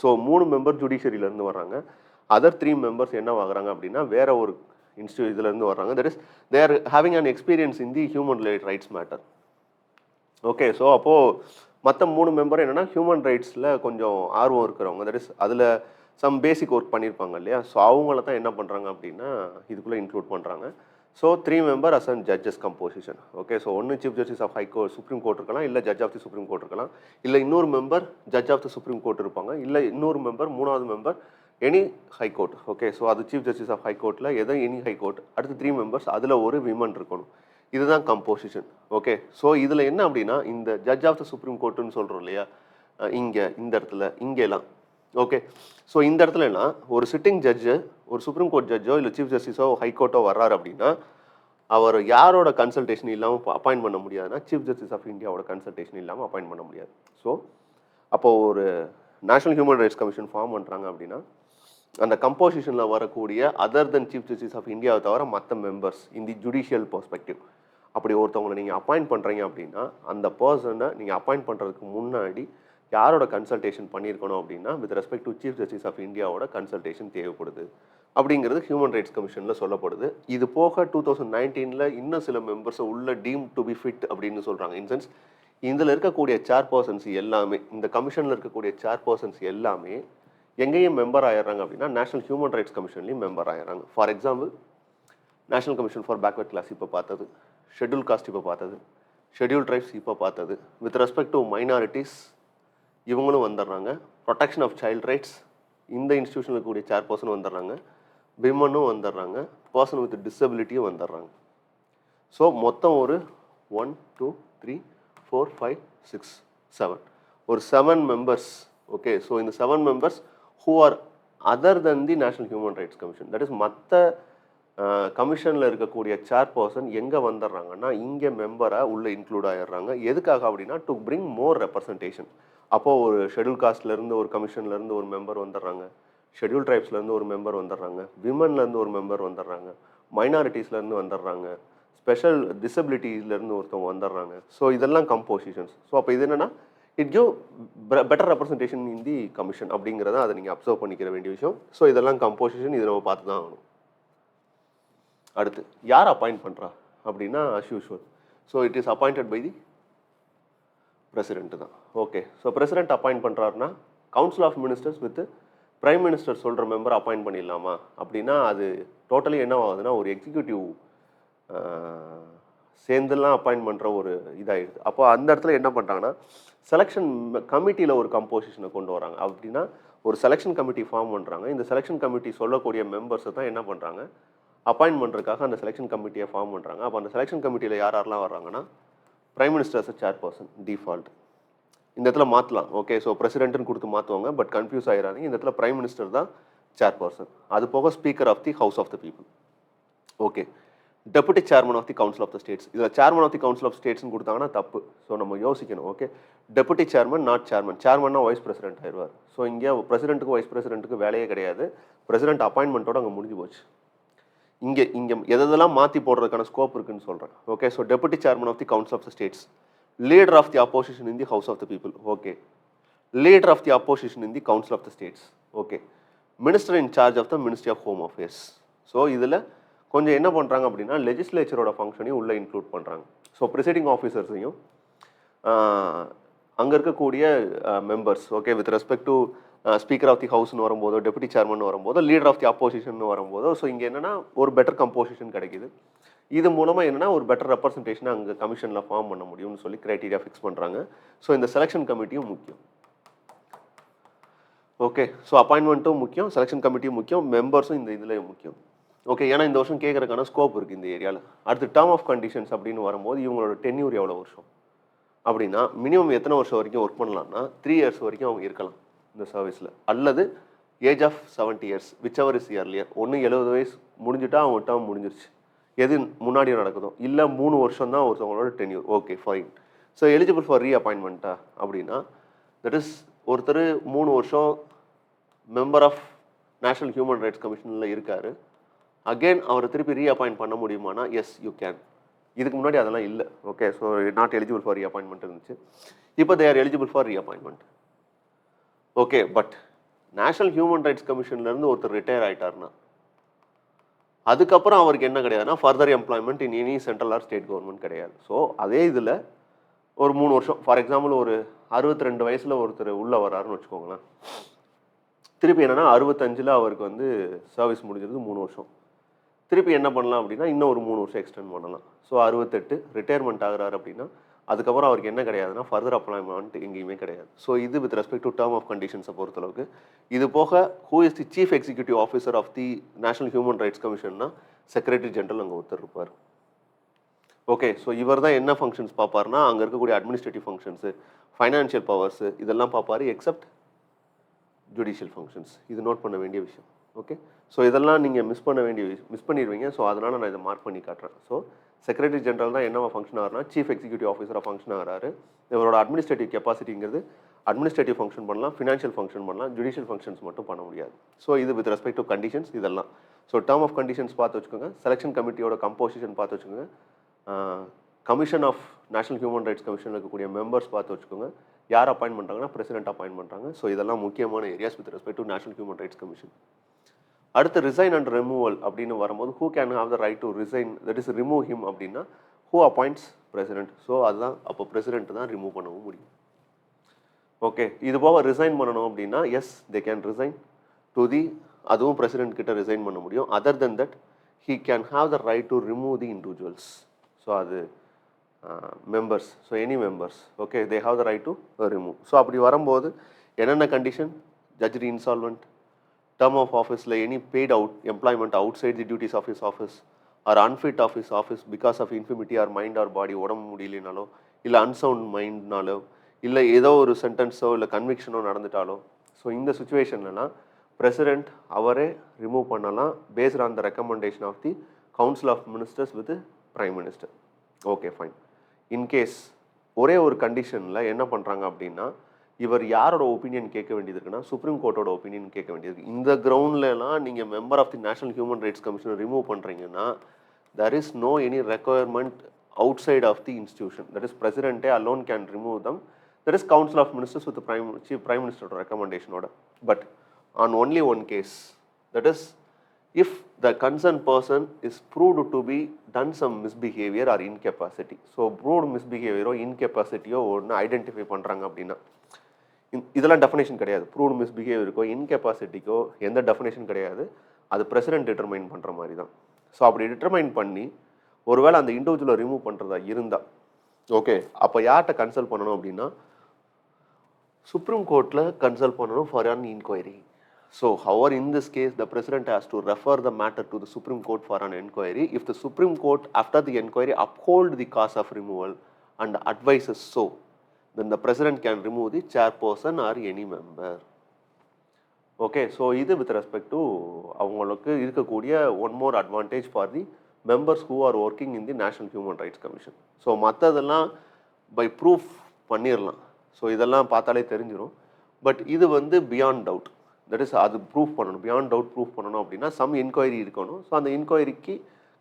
ஸோ 3 மெம்பர் ஜுடிஷியரியிலேருந்து வர்றாங்க. அதர் 3 மெம்பர்ஸ் என்ன ஆகுறாங்க அப்படின்னா வேற ஒரு இதுலேருந்து வர்றாங்க. That is they are having an experience in the human rights matter. Okay, so அப்போது மற்ற 3 மெம்பர் என்னென்னா ஹியூமன் ரைட்ஸில் கொஞ்சம் ஆர்வம் இருக்கிறவங்க. தட் இஸ் அதில் சம் பேசிக் ஒர்க் பண்ணியிருப்பாங்க இல்லையா. ஸோ அவங்கள தான் என்ன பண்ணுறாங்க அப்படின்னா இதுக்குள்ளே இன்க்ளூட் பண்ணுறாங்க. So 3 member as and judges composition. Okay, so ஒன்று chief justice of high court supreme court இருக்கலாம், இல்லை judge of the supreme court இருக்கலாம், இல்லை இன்னொரு member judge of the supreme court இருப்பாங்க, இல்லை இன்னொரு மெம்பர் 3ஆவது member any high court. Okay, so அது சீஃப் ஜஸ்டிஸ் ஆஃப் ஹைகோர்ட்டில் எதோ எனி ஹைகோர்ட். அடுத்து 3 மெம்பர்ஸ், அதில் ஒரு விமன் இருக்கணும். இதுதான் கம்போசிஷன். ஓகே, ஸோ இதில் என்ன அப்படின்னா இந்த ஜட்ஜ் ஆஃப் த சுப்ரீம் கோர்ட்டுன்னு சொல்கிறோம் இல்லையா, இங்கே இந்த இடத்துல இங்கெல்லாம் ஓகே. ஸோ இந்த இடத்துலனா ஒரு சிட்டிங் ஜட்ஜு, ஒரு சுப்ரீம் கோர்ட் ஜட்ஜோ இல்லை சீஃப் ஜஸ்டிஸோ ஹைகோர்ட்டோ வர்றாரு அப்படின்னா அவர் யாரோட கன்சல்டேஷன் இல்லாமல் அப்பாயிண்ட் பண்ண முடியாதுன்னா சீஃப் ஜஸ்டிஸ் ஆஃப் இந்தியாவோட கன்சல்டேஷன் இல்லாமல் அப்பாயிண்ட் பண்ண முடியாது. ஸோ அப்போது ஒரு national human rights commission form பண்ணுறாங்க அப்படின்னா அந்த கம்போசிஷனில் வரக்கூடிய other then chief justice of இந்தியாவை தவிர மற்ற members in the judicial perspective அப்படி ஒருத்தவங்களை நீங்கள் அப்பாயிண்ட் பண்ணுறீங்க அப்படின்னா அந்த பர்சனை நீங்கள் அப்பாயிண்ட் பண்ணுறதுக்கு முன்னாடி யாரோட கன்சல்டேஷன் பண்ணியிருக்கணும் அப்படின்னா with respect to chief justice of இந்தியாவோட கன்சல்டேஷன் தேவைப்படுது அப்படிங்கிறது ஹியூமன் ரைட்ஸ் கமிஷனில் சொல்லப்படுது. இது போக 2019 இன்னும் சில மெம்பர்ஸை உள்ள டீம் டு பி ஃபிட் அப்படின்னு சொல்கிறாங்க. இன்சென்ஸ் இதில் இருக்கக்கூடிய சேர்பர்சன்ஸ் எல்லாமே இந்த கமிஷனில் இருக்கக்கூடிய சேர்பர்சன்ஸ் எல்லாமே எங்கேயும் மெம்பர் ஆயிடுறாங்க அப்படின்னா நேஷனல் ஹியூமன் ரைட்ஸ் கமிஷன்லேயும் மெம்பர் ஆயிடுறாங்க. For example national commission for backward class இப்போ பார்த்தது, ஷெட்யூல் காஸ்ட் இப்போ பார்த்தது, ஷெட்யூல் ட்ரைப்ஸ் இப்போ பார்த்தது, வித் ரெஸ்பெக்ட் டு மைனாரிட்டிஸ் இவங்களும் வந்துடுறாங்க. ப்ரொடெக்ஷன் ஆஃப் சைல்ட் ரைட்ஸ் இந்த இன்ஸ்டியூஷனில் இருக்கக்கூடிய சேர்பர்சன் வந்துடுறாங்க, விமனும் வந்துடுறாங்க, பர்சன் வித் டிசபிலிட்டியும் வந்துடுறாங்க. ஸோ மொத்தம் ஒரு 1 2 3 4 5 6 7 ஒரு 7 மெம்பர்ஸ். ஓகே. ஸோ இந்த 7 members who are other then the national human rights commission, that is மற்ற கமிஷனில் இருக்கக்கூடிய சேர்பர்சன் எங்கே வந்துடுறாங்கன்னா இங்கே மெம்பராக உள்ளே இன்க்ளூட் ஆகிடுறாங்க. எதுக்காக அப்படின்னா டு பிரிங் மோர் ரெப்ரசன்டேஷன். அப்போது ஒரு ஷெட்யூல் காஸ்ட்லேருந்து ஒரு கமிஷன்லேருந்து ஒரு மெம்பர் வந்துடுறாங்க, ஷெட்யூல் ட்ரைப்ஸ்லேருந்து ஒரு மெம்பர் வந்துடுறாங்க, விமன்லேருந்து ஒரு மெம்பர் வந்துடுறாங்க, மைனாரிட்டிஸ்லேருந்து வந்துடுறாங்க, ஸ்பெஷல் டிசபிலிட்டிஸ்லேருந்து ஒருத்தவங்க வந்துடுறாங்க. ஸோ இதெல்லாம் கம்போசிஷன்ஸ். ஸோ அப்போ இது என்னென்னா it give better representation in the commission அப்படிங்கிறத அதை நீங்கள் அப்சர்வ் பண்ணிக்கிற வேண்டிய விஷயம். ஸோ இதெல்லாம் கம்போசிஷன், இதை நம்ம பார்த்து தான் ஆகணும். அடுத்து யார் அப்பாயிண்ட் பண்ணுறா அப்படின்னா as usual so it is appointed by the president தான். ஓகே. ஸோ பிரசிடென்ட் அப்பாயிண்ட் பண்ணுறாருன்னா council of ministers with prime minister சொல்கிற மெம்பர் அப்பாயிண்ட் பண்ணிடலாமா அப்படின்னா அது டோட்டலி என்ன ஆகுதுன்னா ஒரு எக்ஸிக்யூட்டிவ் சேர்ந்துலாம் அப்பாயிண்ட் பண்ணுற ஒரு இதாகிடுது. அப்போ அந்த இடத்துல என்ன பண்ணுறாங்கன்னா செலெக்ஷன் கமிட்டியில் ஒரு கம்போசிஷனை கொண்டு வராங்க. அப்படின்னா ஒரு செலெக்ஷன் கமிட்டி ஃபார்ம் பண்ணுறாங்க. இந்த செலெக்ஷன் கமிட்டி சொல்லக்கூடிய மெம்பர்ஸை தான் என்ன பண்ணுறாங்க அப்பாயிண்ட் பண்ணுறதுக்காக அந்த செலெக்ஷன் கமிட்டியை ஃபார்ம் பண்ணுறாங்க. அப்போ அந்த செலெக்ஷன் கமிட்டியில் யாரெல்லாம் வர்றாங்கன்னா பிரைம் மினிஸ்டர்ஸ் சேர்பர்சன் டிஃபால்ட். இந்த இடத்துல மாற்றலாம். ஓகே. ஸோ பிரசிடென்ட்னு கொடுத்து மாற்றுவாங்க, பட் கன்ஃபியூஸ் ஆகிறாங்க. இந்த இடத்துல பிரைம் மினிஸ்டர் தான் சேர்பர்சன். அது போக speaker of the house of the people. Okay. Deputy chairman of the council of the states. இதில் chairman of the council of ஸ்டேட்ஸ்னு கொடுத்தாங்கன்னா தப்பு. ஸோ நம்ம யோசிக்கணும். Okay. Deputy chairman not chairman. சேர்மன்னா வைஸ் பிரசிடென்ட் ஆயிடுவார். ஸோ இங்கே பிரசிடென்ட்டுக்கு வைஸ் பிரசிடென்ட்டுக்கு வேலையே கிடையாது. பிரசிடென்ட் அப்பாயின்மெண்ட்டோட அங்கே முடிஞ்சு போச்சு. இங்கே எதெல்லாம் மாற்றி போடுறதுக்கான ஸ்கோப் இருக்குன்னு சொல்கிறேன். Okay. So deputy chairman of the council of the states, leader of the opposition in the house of the people. Okay. Leader of the opposition in the council of the states. Okay. Minister in charge of the ministry of home affairs. So இதில் கொஞ்சம் என்ன பண்ணுறாங்க அப்படின்னா லெஜிஸ்லேச்சரோட ஃபங்க்ஷனையும் உள்ளே include பண்ணுறாங்க. So presiding ஆஃபீஸர்ஸையும் அங்கே இருக்கக்கூடிய members. Okay. With respect to speaker of the ஹவுஸ்னு வரும்போதோ டெபுட்டி சேர்மன் வரும்போதோ லீடர் ஆஃப் தி அப்போசிஷன் வரும்போதோ ஸோ இங்கே என்னென்னா ஒரு பெட்டர் கம்போசிஷன் கிடைக்குது. இது மூலமாக என்னென்னா ஒரு பெட்டர் ரெப்ரசன்டேஷனை அங்கே கமிஷனில் ஃபார்ம் பண்ண முடியும்னு சொல்லி க்ரைட்டீரியா ஃபிக்ஸ் பண்ணுறாங்க. ஸோ இந்த செலெக்ஷன் கமிட்டியும் முக்கியம். ஓகே. ஸோ அப்பாயின்மெண்ட்டும் முக்கியம், செலெக்ஷன் கமிட்டியும் முக்கியம், மெம்பர்ஸும் இந்த இதில் முக்கியம். ஓகே. ஏன்னா இந்த வருஷம் கேட்குறதுக்கான ஸ்கோப் இருக்குது இந்த ஏரியாவில். அடுத்து டேர்ம் ஆஃப் கண்டிஷன்ஸ் அப்படின்னு வரும்போது இவங்களோட டென்யூர் எவ்வளோ வருஷம் அப்படின்னா மினிமம் எத்தனை வருஷம் வரைக்கும் ஒர்க் பண்ணலாம்னா 3 years வரைக்கும் அவங்க இருக்கலாம் இந்த சர்வீஸில், அல்லது age of 70 years whichever is earlier. ஒன்று 70 வயசு முடிஞ்சுட்டா அவங்க டேர்ம் முடிஞ்சிருச்சு, எது முன்னாடியே நடக்குதோ, இல்லை 3 வருஷம் தான் ஒருத்தவங்களோட tenure. Okay fine. So eligible for ரீஅப்பாயின்மெண்ட்டா அப்படின்னா தட் இஸ் ஒருத்தர் 3 வருஷம் member of national human rights கமிஷனில் இருக்கார். அகெயின் அவரை திருப்பி ரீஅப்பாயிண்ட் பண்ண முடியுமானா எஸ் யூ கேன். இதுக்கு முன்னாடி அதெல்லாம் இல்லை. Okay. So not eligible for reappointment இருந்துச்சு. இப்போ they are eligible for reappointment. Okay. But national human rights கமிஷன்லேருந்து ஒருத்தர் ரிட்டையர் ஆகிட்டார்னா அதுக்கப்புறம் அவருக்கு என்ன கிடையாதுன்னா further employment in any central or state government கிடையாது. ஸோ அதே இதில் ஒரு 3 வருஷம் ஃபார் எக்ஸாம்பிள் ஒரு 62 வயசில் ஒருத்தர் உள்ளே வராருன்னு வச்சுக்கோங்களேன். திருப்பி என்னென்னா 65 அவருக்கு சர்வீஸ் முடிஞ்சது 3 வருஷம். திருப்பி என்ன பண்ணலாம் அப்படின்னா இன்னும் ஒரு 3 வருஷம் எக்ஸ்டெண்ட் பண்ணலாம். ஸோ 68 ரிட்டையர்மெண்ட் ஆகிறாரு அப்படின்னா அதுக்கப்புறம் அவருக்கு என்ன கிடையாதுன்னா ஃபர்தர் அப்ளாய்மெண்ட் எங்கேயுமே கிடையாது. ஸோ இது with respect to term of கண்டிஷன்ஸை பொறுத்தளவுக்கு. இது போக who is the chief executive officer of the national human rights கமிஷன்னா செக்ரட்டரி ஜெனரல் அங்கே ஒருத்தர் இருப்பார். ஓகே. ஸோ இவர் தான் என்ன ஃபங்க்ஷன்ஸ் பார்ப்பார்னா அங்கே இருக்கக்கூடிய அட்மினிஸ்ட்ரேட்டிவ் ஃபங்க்ஷன்ஸு, ஃபைனான்ஷியல் பவர்ஸு இதெல்லாம் பார்ப்பார். Except judicial functions. இது நோட் பண்ண வேண்டிய விஷயம். ஓகே, ஸோ இதெல்லாம் நீங்கள் மிஸ் பண்ணிடுவீங்க. ஸோ அதனால் நான் இதை மார்க் பண்ணி காட்டுறேன். ஸோ செக்ரட்டரி ஜெனரல் தான் என்னவா ஃபங்க்ஷன் ஆகிறாருன்னா சீஃப் எக்ஸிக்யூட்டிவ் ஆஃபீஸராக ஃபங்க்ஷன் ஆகிறாரு. இவரோட அட்மினிஸ்ட்ரேட்டிவ் கெப்பாசிட்டிங்கிறது அட்மினிஸ்ட்ரேட்டிவ் ஃபங்க்ஷன் பண்ணலாம், ஃபினான்ஷியல் ஃபங்க்ஷன் பண்ணலாம், ஜுடிஷியல் ஃபங்க்ஷன்ஸ் மட்டும் பண்ண முடியாது. ஸோ இது வித் ரெஸ்பெக்ட் டு கண்டிஷன்ஸ் இதெல்லாம். ஸோ டேர்ம் ஆஃப் கண்டிஷன்ஸ் பார்த்து வச்சுக்கோங்க. செலெக்ஷன் கமிட்டியோட கம்போசிஷன் பார்த்து வச்சுக்கோங்க. Commission of national human rights கமிஷனில் இருக்கக்கூடிய மெம்பர்ஸ் பார்த்து வச்சுக்கோங்க. யார் அப்பாயின்ட் பண்ணுறாங்கன்னா பிரசிடென்ட் அப்பாயின்ட் பண்ணுறாங்க. ஸோ இதெல்லாம் முக்கியமான areas with respect to national human rights commission. அடுத்து ரிசைன் அண்ட் ரிமூவல் அப்படின்னு வரும்போது who can have the right to resign, that is remove him அப்படின்னா ஹூ அப்பாயிண்ட்ஸ் பிரசிடென்ட். ஸோ அதுதான் அப்போ பிரசிடென்ட் தான் ரிமூவ் பண்ணவும் முடியும். ஓகே, இது போக ரிசைன் பண்ணணும் அப்படின்னா as they can resign to the, அதுவும் பிரசிடென்ட் கிட்ட ரிசைன் பண்ண முடியும். Other then that he can have the right to remove the individuals. So அது members, so any members, okay, they have the right to remove. So அப்படி வரும்போது என்னென்ன condition, judge insolvent, term of office like any paid out employment outside the duties of his office or unfit of his office because of infirmity or mind or body, உடம்பு முடியலனாலோ இல்லை unsound மைண்ட்னாலோ இல்லை ஏதோ ஒரு சென்டென்ஸோ இல்லை கன்விக்ஷனோ நடந்துட்டாலோ, ஸோ இந்த சுச்சுவேஷன்லலாம் president அவரே ரிமூவ் பண்ணலாம் based on the recommendation of the council of ministers with prime minister. Okay fine. In case ஒரே ஒரு கண்டிஷனில் என்ன பண்ணுறாங்க அப்படின்னா இவர் யாரோட ஒப்பீனியன் கேட்க வேண்டியது இருக்குன்னா சுப்ரீம் கோர்ட்டோட ஒப்பீனியன் கேட்க வேண்டியது. இந்த கிரவுண்ட்லலாம் நீங்கள் member of the national human rights கமிஷனை ரிமூவ் பண்ணுறீங்கன்னா there is no any requirement outside of the institution. That is பிரசிடென்ட்டே alone can remove them. That is council of ministers with prime மினிஸ்டரோட ரெக்கமெண்டேஷனோட. But on only one case, that is if the concerned person is proved to be done some misbehavior or incapacity. So proved misbehavior or incapacity ஒன்று identify பண்ணுறாங்க அப்படின்னா இதெல்லாம் definition கிடையாது. Proved மிஸ்பிஹேவியருக்கோ இன்கெப்பாசிட்டிக்கோ எந்த definition கிடையாது. அது பிரசிடென்ட் டிட்டர்மைன் பண்ணுற மாதிரி தான். ஸோ அப்படி டிட்டர்மைன் பண்ணி ஒருவேளை அந்த இண்டிவிஜுவலை ரிமூவ் பண்ணுறதா இருந்தால் ஓகே, அப்போ யார்கிட்ட கன்சல்ட் பண்ணணும் அப்படின்னா சுப்ரீம் கோர்ட்டில் கன்சல்ட் பண்ணணும் for an inquiry. So however in this case the president has to refer the matter to the Supreme Court for an inquiry. If the Supreme Court after the inquiry uphold the cause of removal and advises so, then the president can remove the chairperson or any member. Okay, so இது with respect to அவங்களுக்கு இருக்கக்கூடிய one more advantage for the members who are working in the National Human Rights Commission. So மற்றதெல்லாம் by proof பண்ணிடலாம். So இதெல்லாம் பார்த்தாலே தெரிஞ்சிடும். But இது வந்து பியாண்ட் டவுட், தட் இஸ் அது ப்ரூஃப் பண்ணணும். பியாண்ட் டவுட் ப்ரூஃப் பண்ணணும் அப்படின்னா சம் இன்கொயரி இருக்கணும். ஸோ அந்த இன்கொயரிக்கு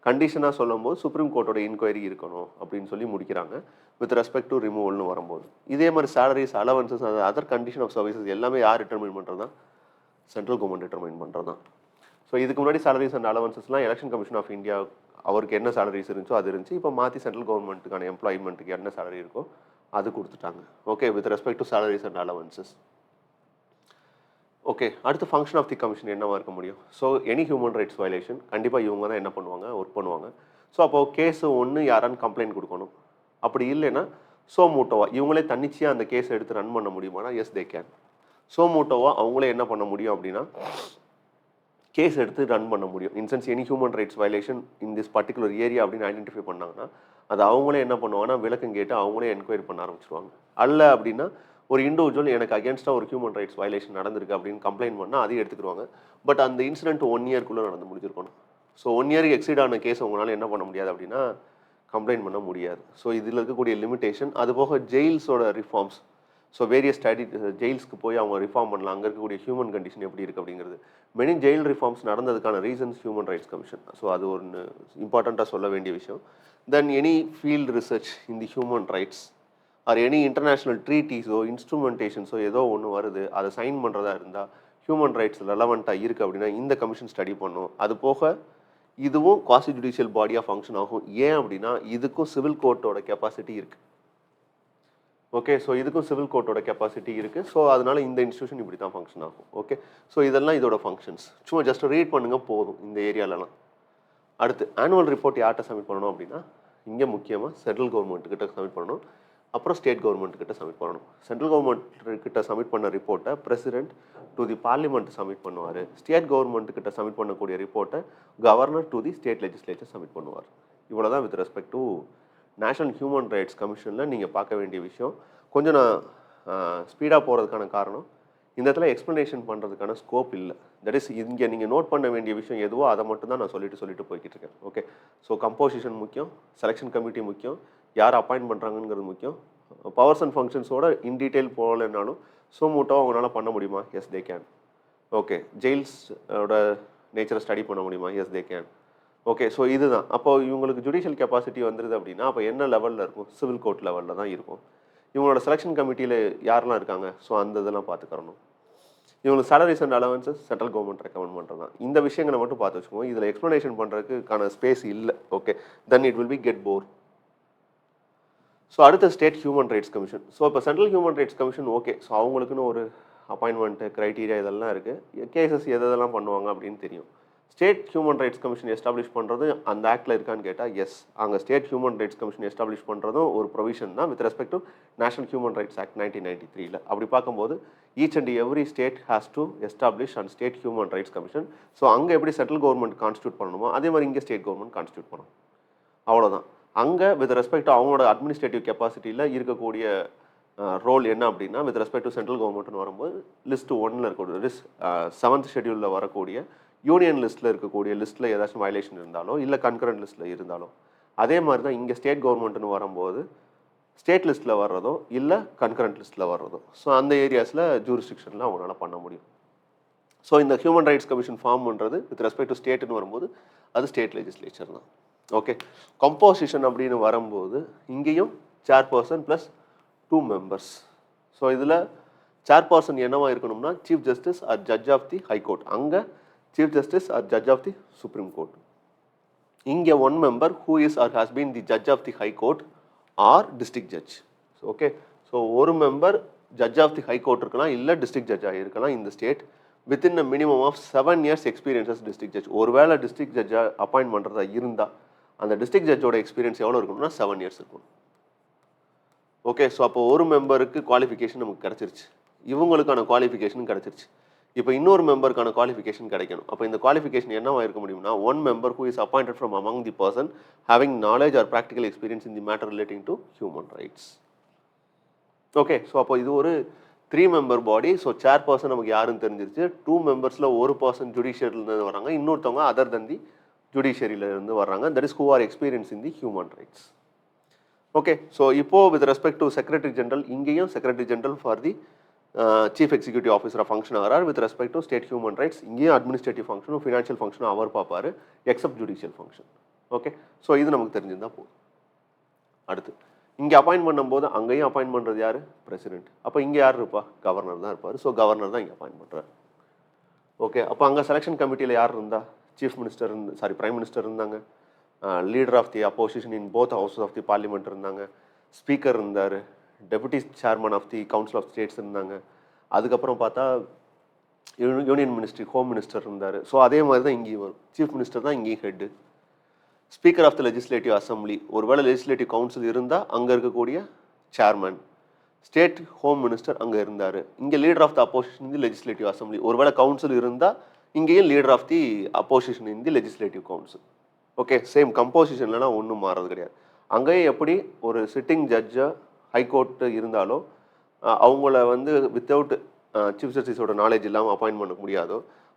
கண்டிஷனாக சொல்லும்போது சுப்ரீம் கோர்ட்டோட இன்கொயரி இருக்கணும் அப்படின்னு சொல்லி முடிக்கிறாங்க வித் ரெஸ்பெக்ட் டு ரிமூவல்னு வரும்போது. இதே மாதிரி சேலரிஸ், அலவன்சஸ், அது அதர் கண்டிஷன் ஆஃப் சர்வீசஸ் எல்லாமே யார் டிட்டர்மைன் பண்ணுறது தான்? சென்ட்ரல் கவர்மெண்ட் டிட்டர்மைன் பண்ணுறது தான். ஸோ இதுக்கு முன்னாடி சேலரிஸ் அண்ட் அலவன்சஸ்லாம் எலெக்ஷன் கமிஷன் ஆஃப் இந்தியா அவருக்கு என்ன சேலரிஸ் இருந்துச்சோ அது இருந்துச்சு. இப்போ மாற்றி சென்ட்ரல் கவர்மெண்ட்டுக்கான எம்ப்ளாய்மெண்ட்டுக்கு என்ன சேலரி இருக்கோ அது கொடுத்துட்டாங்க. Okay, with respect to salaries and allowances. Okay, அடுத்து ஃபங்க்ஷன் ஆஃப் தி கமிஷன் என்னவா இருக்க முடியும்? So any human rights violation கண்டிப்பாக இவங்க தான் என்ன பண்ணுவாங்க, ஒர்க் பண்ணுவாங்க. ஸோ அப்போது கேஸு ஒன்று யாரான்னு கம்ப்ளைண்ட் கொடுக்கணும். அப்படி இல்லைன்னா சோமூட்டோவா இவங்களே தன்னிச்சையாக அந்த கேஸை எடுத்து ரன் பண்ண முடியுமானா எஸ் தே கேன். சோமூட்டோவா அவங்களே என்ன பண்ண முடியும் அப்படின்னா கேஸ் எடுத்து ரன் பண்ண முடியும். In essence any human rights violation in this particular area அப்படின்னு ஐடென்டிஃபை பண்ணாங்கன்னா அது அவங்களே என்ன பண்ணுவாங்கன்னா விளக்கம் கேட்டு அவங்களே என்கொயரி பண்ண ஆரம்பிச்சிருவாங்க. அல்ல அப்படின்னா ஒரு இண்டிவிஜுவல் எனக்கு அகேன்ஸ்டாக ஒரு ஹியூமன் ரைட்ஸ் வயலேஷன் நடந்திருக்கு அப்படின்னு கம்ப்ளைண்ட் பண்ணால் அதையும் எடுத்துக்கிடுவாங்க. பட் அந்த இன்சிடென்ட் 1 இயர்க்குள்ளே நடந்து முடிஞ்சிருக்கணும். ஸோ 1 இயருக்கு எக்ஸீட் ஆன கேஸ் உங்களால் என்ன பண்ண முடியாது அப்படின்னா கம்ப்ளைண்ட் பண்ண முடியாது. ஸோ இதில் இருக்கக்கூடிய லிமிடேஷன். அதுபோக ஜெயில்ஸோட ரிஃபார்ம்ஸ். ஸோ வேரியஸ் ஜெயில்ஸ்க்கு போய் அவங்க ரிஃபார்ம் பண்ணலாம். அங்கே இருக்கக்கூடிய ஹியூமன் கண்டிஷன் எப்படி இருக்குது அப்படிங்கிறது. மெனி ஜெயில் ரிஃபார்ம்ஸ் நடந்ததுக்கான reasons human rights commission. So அது ஒன்று இம்பார்ட்டண்ட்டாக சொல்ல வேண்டிய விஷயம். Then any field research in the human rights or any international ட்ரீட்டிஸோ இன்ஸ்ட்ருமெண்டேஷன்ஸோ ஏதோ ஒன்று வருது, அதை சைன் பண்ணுறதா இருந்தால் ஹியூமன் ரைட்ஸ் ரெலவெண்ட்டாக இருக்குது அப்படின்னா இந்த கமிஷன் ஸ்டடி பண்ணும். அது போக இதுவும் குவாசி ஜுடிஷியல் பாடியாக ஃபங்க்ஷன் ஆகும். ஏன் அப்படின்னா இதுக்கும் சிவில் கோர்ட்டோட கெப்பாசிட்டி இருக்குது. ஓகே, ஸோ இதுக்கும் சிவில் கோர்ட்டோட கெப்பாசிட்டி இருக்குது. ஸோ அதனால இந்த இன்ஸ்டியூஷன் இப்படி தான் ஃபங்க்ஷன் ஆகும். ஓகே, ஸோ இதெல்லாம் இதோட ஃபங்க்ஷன்ஸ். சும்மா ஜஸ்ட் ரீட் பண்ணுங்கள் போதும் இந்த ஏரியாலலாம். அடுத்து ஆனுவல் ரிப்போர்ட் யார்கிட்ட சப்மிட் பண்ணணும் அப்படின்னா இங்கே முக்கியமாக சென்ட்ரல் கவர்மெண்ட்டுக்கிட்ட சப்மிட் பண்ணணும். அப்புறம் ஸ்டேட் கவர்மெண்ட்டுக்கிட்ட சப்மிட் பண்ணணும். சென்ட்ரல் கவர்மெண்ட்டுக்கிட்ட சப்மிட் பண்ண ரிப்போர்ட்டை president to the parliament submit பண்ணுவார். ஸ்டேட் கவர்மெண்ட்டுக்கிட்ட சப்மிட் பண்ணக்கூடிய ரிப்போர்ட்டை governor to the state legislature submit பண்ணுவார். இவ்வளோ தான் with respect to national human rights கமிஷனில் நீங்கள் பார்க்க வேண்டிய விஷயம். கொஞ்சம் நான் ஸ்பீடாக போகிறதுக்கான காரணம் இந்த இடத்துல எக்ஸ்ப்ளனேஷன் பண்ணுறதுக்கான ஸ்கோப் இல்லை. தட் இஸ் இங்கே நீங்கள் நோட் பண்ண வேண்டிய விஷயம் எதுவோ அதை மட்டும் தான் நான் சொல்லிட்டு போய்கிட்டு இருக்கேன். ஓகே, ஸோ கம்போசிஷன் முக்கியம், செலெக்ஷன் கமிட்டி முக்கியம், யார் அப்பாயின்ட் பண்ணுறாங்கிறது முக்கியம். பவர்ஸ் அண்ட் ஃபங்க்ஷன்ஸோட இன் டீட்டெயில் போகலைன்னாலும் சுமூட்டாக அவங்களால பண்ண முடியுமா? Yes they can. ஓகே, ஜெயில்ஸோட நேச்சரை ஸ்டடி பண்ண முடியுமா? Yes they can. Okay, so இதுதான். அப்போ இவங்களுக்கு ஜுடிஷியல் கெப்பாசிட்டி வந்துடுது அப்படின்னா அப்போ என்ன லெவலில் இருக்கும்? சிவில் கோர்ட் லெவலில் தான் இருக்கும். இவங்களோட செலெக்ஷன் கமிட்டியில் யாரெல்லாம் இருக்காங்க? ஸோ அந்த இதெல்லாம் பார்த்துக்கறணும். இவங்களுக்கு salaries and allowances central government recommend பண்ணுறது தான். இந்த விஷயங்களை மட்டும் பார்த்து வச்சுக்கோங்க. இதில் எக்ஸ்ப்ளனேஷன் பண்ணுறதுக்கான ஸ்பேஸ் இல்லை. Okay, then it will be get bore. So அடுத்த state human rights commission. So இப்போ central human rights commission okay, so அவங்களுக்குன்னு ஒரு அப்பாயின்மெண்ட்டு க்ரைட்டீரியா இதெல்லாம் இருக்குது. கேசஸ் எதெல்லாம் பண்ணுவாங்க அப்படின்னு தெரியும். State human rights commission establish பண்ணுறது அந்த ஆக்டில் இருக்கான்னு கேட்டால் எஸ், அங்கே ஸ்டேட் ஹியூமன் ரைட்ஸ் கமிஷன் எஸ்டாப்ளிஷ் பண்ணுறதும் ஒரு ப்ரொவிஷன் தான் with respect to national human rights act 1993. அப்படி பார்க்கும்போது each and every state has to establish and state human rights commission. So அங்கே எப்படி சென்ட்ரல் கவர்மெண்ட் கான்ஸ்டியூட் பண்ணணுமோ அதே மாதிரி இங்கே ஸ்டேட் கவர்மெண்ட் கான்ஸ்டியூட் பண்ணணும். அவ்வளோதான். அங்கே வித் ரெஸ்பெக்ட் டு அவங்களோட அட்மினிஸ்ட்ரேட்டிவ் கெப்பாசிட்டியில் இருக்கக்கூடிய ரோல் என்ன அப்படின்னா வித் ரெஸ்பெக்ட் டு சென்ட்ரல் கவர்மெண்ட்னு வரும்போது லிஸ்ட் 1ல் இருக்கக்கூடிய 7th ஷெட்யூலில் வரக்கூடிய யூனியன் லிஸ்ட்டில் இருக்கக்கூடிய லிஸ்ட்டில் ஏதாச்சும் வயலேஷன் இருந்தாலோ இல்லை கன்கரண்ட் லிஸ்ட்டில் இருந்தாலோ அதே மாதிரி தான் இங்கே ஸ்டேட் கவர்மெண்ட்னு வரும்போது ஸ்டேட் லிஸ்ட்டில் வர்றதோ இல்லை கன்கரண்ட் லிஸ்ட்டில் வர்றதோ ஸோ அந்த ஏரியாஸில் ஜூரிஸ்டிக்ஷனில் அவங்களால பண்ண முடியும். ஸோ இந்த ஹியூமன் ரைட்ஸ் கமிஷன் ஃபார்ம் பண்ணுறது வித் ரெஸ்பெக்ட் டு ஸ்டேட்னு வரும்போது அது ஸ்டேட் லெஜிஸ்லேச்சர் தான். ஓகே, கம்போசிஷன் அப்படின்னு வரும்போது இங்கேயும் சேர்பர்சன் ப்ளஸ் 2 members. ஸோ இதில் சேர்பர்சன் என்னவா இருக்கணும்னா chief justice or judge of the high court. அங்கே Chief Justice or Judge of the Supreme Court. இங்கே 1 member who is or has been the Judge of the High Court or District Judge. So, okay, so ஒரு member Judge of the High Court இருக்கலாம் இல்லை District Judge இருக்கலாம் இந்த state within a minimum of 7 years experience as District Judge. ஒருவேளை District Judge appoint பண்ணுறதா இருந்தால் அந்த District Judgeோட experience எவ்வளோ இருக்கணும்னா 7 years இருக்கும். ஓகே, ஸோ அப்போ ஒரு மெம்பருக்கு குவாலிஃபிகேஷன் நமக்கு கிடச்சிருச்சு, இவங்களுக்கான குவாலிஃபிகேஷன் கிடச்சிருச்சு. இப்போ இன்னொரு மெம்பருக்கான குவாலிஃபிகேஷன் கிடைக்கணும். அப்போ இந்த குவாலிஃபிகேஷன் என்னவா இருக்க முடியும்னா 1 member who is appointed from among the person having knowledge or practical experience in the matter relating to human rights. Okay, so அப்போ இது ஒரு 3 member பாடி. ஸோ சேர்பர்சன் நமக்கு யாருன்னு தெரிஞ்சிருச்சு. 2 members ஒரு பர்சன் ஜுடிஷியரிலேருந்து வராங்க, இன்னொருத்தவங்க அதர் தன் தி ஜுடிஷியரியிலேருந்து வர்றாங்க. That is who are experience in the human rights. Okay, so இப்போது with respect to secretary general இங்கேயும் secretary general for the chief executive ஆஃபீஸராக ஃபங்க்ஷன் ஆகிறார். With respect to state human rights இங்கேயும் administrative ஃபங்க்ஷனும் financial ஃபங்க்ஷனும் அவர் பார்ப்பார் except judicial function. Okay, so இது நமக்கு தெரிஞ்சிருந்தால் போதும். அடுத்து இங்கே அப்பாயின்ட் பண்ணும்போது அங்கேயும் அப்பாயின்ட் பண்ணுறது யார்? பிரசிடென்ட். அப்போ இங்கே யார் இருப்பா? கவர்னர் தான் இருப்பார். ஸோ கவர்னர் தான் இங்கே அப்பாயின்ட் பண்ணுறாரு. ஓகே, அப்போ அங்கே செலெக்ஷன் கமிட்டியில் யார் இருந்தா? சீஃப் மினிஸ்டர் பிரைம் மினிஸ்டர் இருந்தாங்க, leader of the opposition in both houses of the parliament இருந்தாங்க, ஸ்பீக்கர் இருந்தார், deputy chairman of the council of states இருந்தாங்க, அதுக்கப்புறம் பார்த்தா யூனியன் மினிஸ்ட்ரி ஹோம் மினிஸ்டர் இருந்தார். ஸோ அதே மாதிரி தான் இங்கேயும் வரும். சீஃப் மினிஸ்டர் தான் இங்கேயும் head. Speaker of the legislative assembly, ஒருவேளை லெஜிஸ்லேட்டிவ் கவுன்சில் இருந்தால் அங்கே இருக்கக்கூடிய சேர்மன். ஸ்டேட் ஹோம் மினிஸ்டர் அங்கே இருந்தார். இங்கே leader of the opposition in the legislative assembly, ஒருவேளை கவுன்சில் இருந்தால் இங்கேயும் leader of the opposition in the legislative council. Okay, same கம்போசிஷன்லாம் ஒன்றும் மாறது கிடையாது. அங்கேயும் எப்படி ஒரு சிட்டிங் ஜட்ஜை ஹைகோர்ட்டு இருந்தாலோ அவங்கள வித்தவுட் சீஃப் ஜஸ்டிஸோட நாலேஜ் இல்லாமல் அப்பாயின்ட் பண்ண முடியாதோ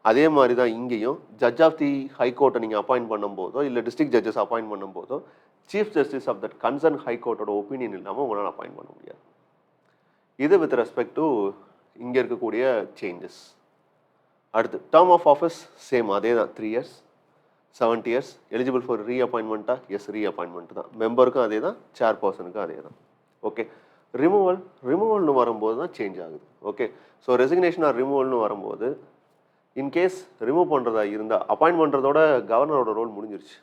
அதே மாதிரி தான் இங்கேயும் ஜட்ஜ் ஆஃப் தி ஹைகோர்ட்டை நீங்கள் அப்பாயின்ட் பண்ணும்போதோ இல்லை டிஸ்ட்ரிக்ட் ஜட்ஜஸ் அப்பாயின்ட் பண்ணும்போதோ chief justice of that concern ஹைகோர்ட்டோட ஒப்பீனியன் இல்லாமல் உங்களால் அப்பாயின்ட் பண்ண முடியாது. இது வித் ரெஸ்பெக்ட் டு இங்கே இருக்கக்கூடிய சேஞ்சஸ். அடுத்து டேர்ம் ஆஃப் ஆஃபீஸ் சேம் அதே தான், 3 years 70 years. எலிஜிபிள் ஃபார் ரீஅப்பாயின்மெண்ட்டா? எஸ், ரீஅப்பாயின்மெண்ட் தான். மெம்பருக்கும் அதே தான், சேர்பர்சனுக்கும் அதே தான். ஓகே, ரிமூவல்னு வரும்போது தான் சேஞ்ச் ஆகுது. ஓகே, ஸோ ரெசிக்னேஷன் ஆர் ரிமூவல்னு வரும்போது இன்கேஸ் ரிமூவ் பண்ணுறதா இருந்தால் அப்பாயின்ட் பண்ணுறதோட கவர்னரோட ரோல் முடிஞ்சிருச்சு.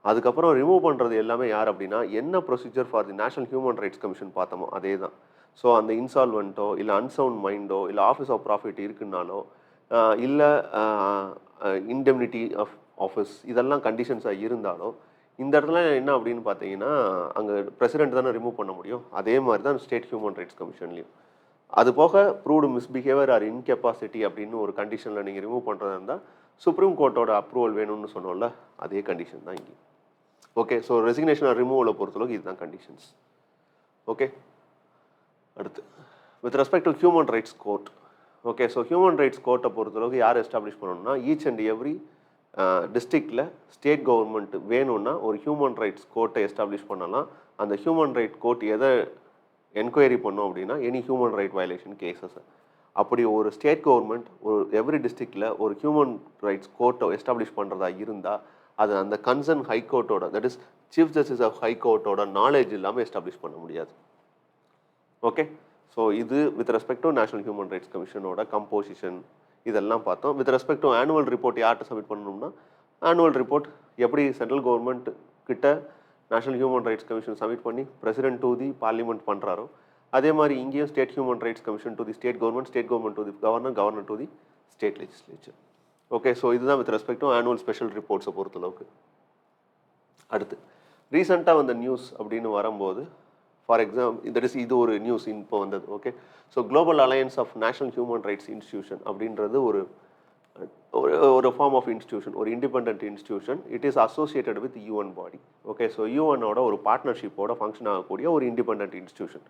அதுக்கப்புறம் ரிமூவ் பண்ணுறது எல்லாமே யார் அப்படின்னா என்ன procedure for the national human rights commission பார்த்தோமோ அதே தான். ஸோ அந்த இன்சால்வெண்ட்டோ இல்லை அன்சவுண்ட் மைண்டோ இல்லை ஆஃபீஸ் ஆஃப் ப்ராஃபிட் இருக்குன்னாலோ இல்லை இன்டெம்னிட்டி ஆஃப் ஆஃபீஸ் இதெல்லாம் கண்டிஷன்ஸாக இருந்தாலும் இந்த இடத்துல என்ன அப்படின்னு பார்த்தீங்கன்னா அங்கே பிரசிடென்ட் தானே ரிமூவ் பண்ண முடியும். அதே மாதிரி தான் ஸ்டேட் ஹியூமன் ரைட்ஸ் கமிஷன்லையும். அது போக ப்ரூவ்டு மிஸ்பிஹேவியர் ஆர் இன்கெப்பாசிட்டி அப்படின்னு ஒரு கண்டிஷனில் நீங்கள் ரிமூவ் பண்ணுறதா இருந்தால் சுப்ரீம் கோர்ட்டோட அப்ரூவல் வேணும்னு சொன்னோம்ல, அதே கண்டிஷன் தான் இங்கே. ஓகே, ஸோ ரெசிக்னேஷன் ஆர் ரிமூவலை பொறுத்தளவுக்கு இதுதான் கண்டிஷன்ஸ். ஓகே, அடுத்து with respect to human rights court okay, so human rights கோர்ட்டை பொறுத்தளவுக்கு யார் எஸ்டாப்ளிஷ் பண்ணணும்னா, ஈச் அண்ட் எவ்ரி டிஸ்ட்ரிக்டில் ஸ்டேட் கவர்மெண்ட் வேணும்னா ஒரு ஹியூமன் ரைட்ஸ் கோர்ட்டை எஸ்டாப்ளிஷ் பண்ணலாம். அந்த ஹியூமன் ரைட் கோர்ட் எதை என்கொயரி பண்ணும் அப்படின்னா, any human right violation cases. அப்படி ஒரு ஸ்டேட் கவர்மெண்ட் ஒரு எவ்ரி டிஸ்ட்ரிக்டில் ஒரு ஹியூமன் ரைட்ஸ் கோர்ட்டை எஸ்டாப்ளிஷ் பண்ணுறதா இருந்தால், அது அந்த கன்சர்ன் ஹைகோர்ட்டோட, that is chief justice of ஹைகோர்ட்டோட நாலேஜ் இல்லாமல் எஸ்டாப்ளிஷ் பண்ண முடியாது. ஓகே, ஸோ இது with respect to national human rights கமிஷனோட கம்போசிஷன் இதெல்லாம் பார்த்தோம். With respect to annual report யார்கிட்ட சப்மிட் பண்ணணும்னா, ஆனுவல் ரிப்போர்ட் எப்படி சென்ட்ரல் கவர்மெண்ட் கிட்ட national human rights commission submit பண்ணி பிரசிடென்ட் டு தி பார்லிமெண்ட் பண்ணுறாரோ, அதே மாதிரி இங்கேயும் state human rights commission to the state government to the governor, governor to the state legislature. Okay, so இதுதான் with respect to annual special ரிப்போர்ட்ஸை பொறுத்தளவுக்கு. அடுத்து ரீசெண்டாக வந்த நியூஸ் அப்படின்னு வரும்போது, ஃபார் எக்ஸாம்பிள் தட் இஸ் இது ஒரு நியூஸ் இப்போ வந்தது. Okay, so global alliance of national human rights institution அப்படின்றது ஒரு ஒரு ஃபார்ம் ஆஃப் இன்ஸ்டிடியூஷன், ஒரு independent institution. It is associated with UN body. Okay, so யூஎனோட ஒரு பார்ட்னர்ஷிப்போட ஃபங்க்ஷன் ஆகக்கூடிய ஒரு இண்டிபெண்ட் இன்ஸ்டிடியூஷன்.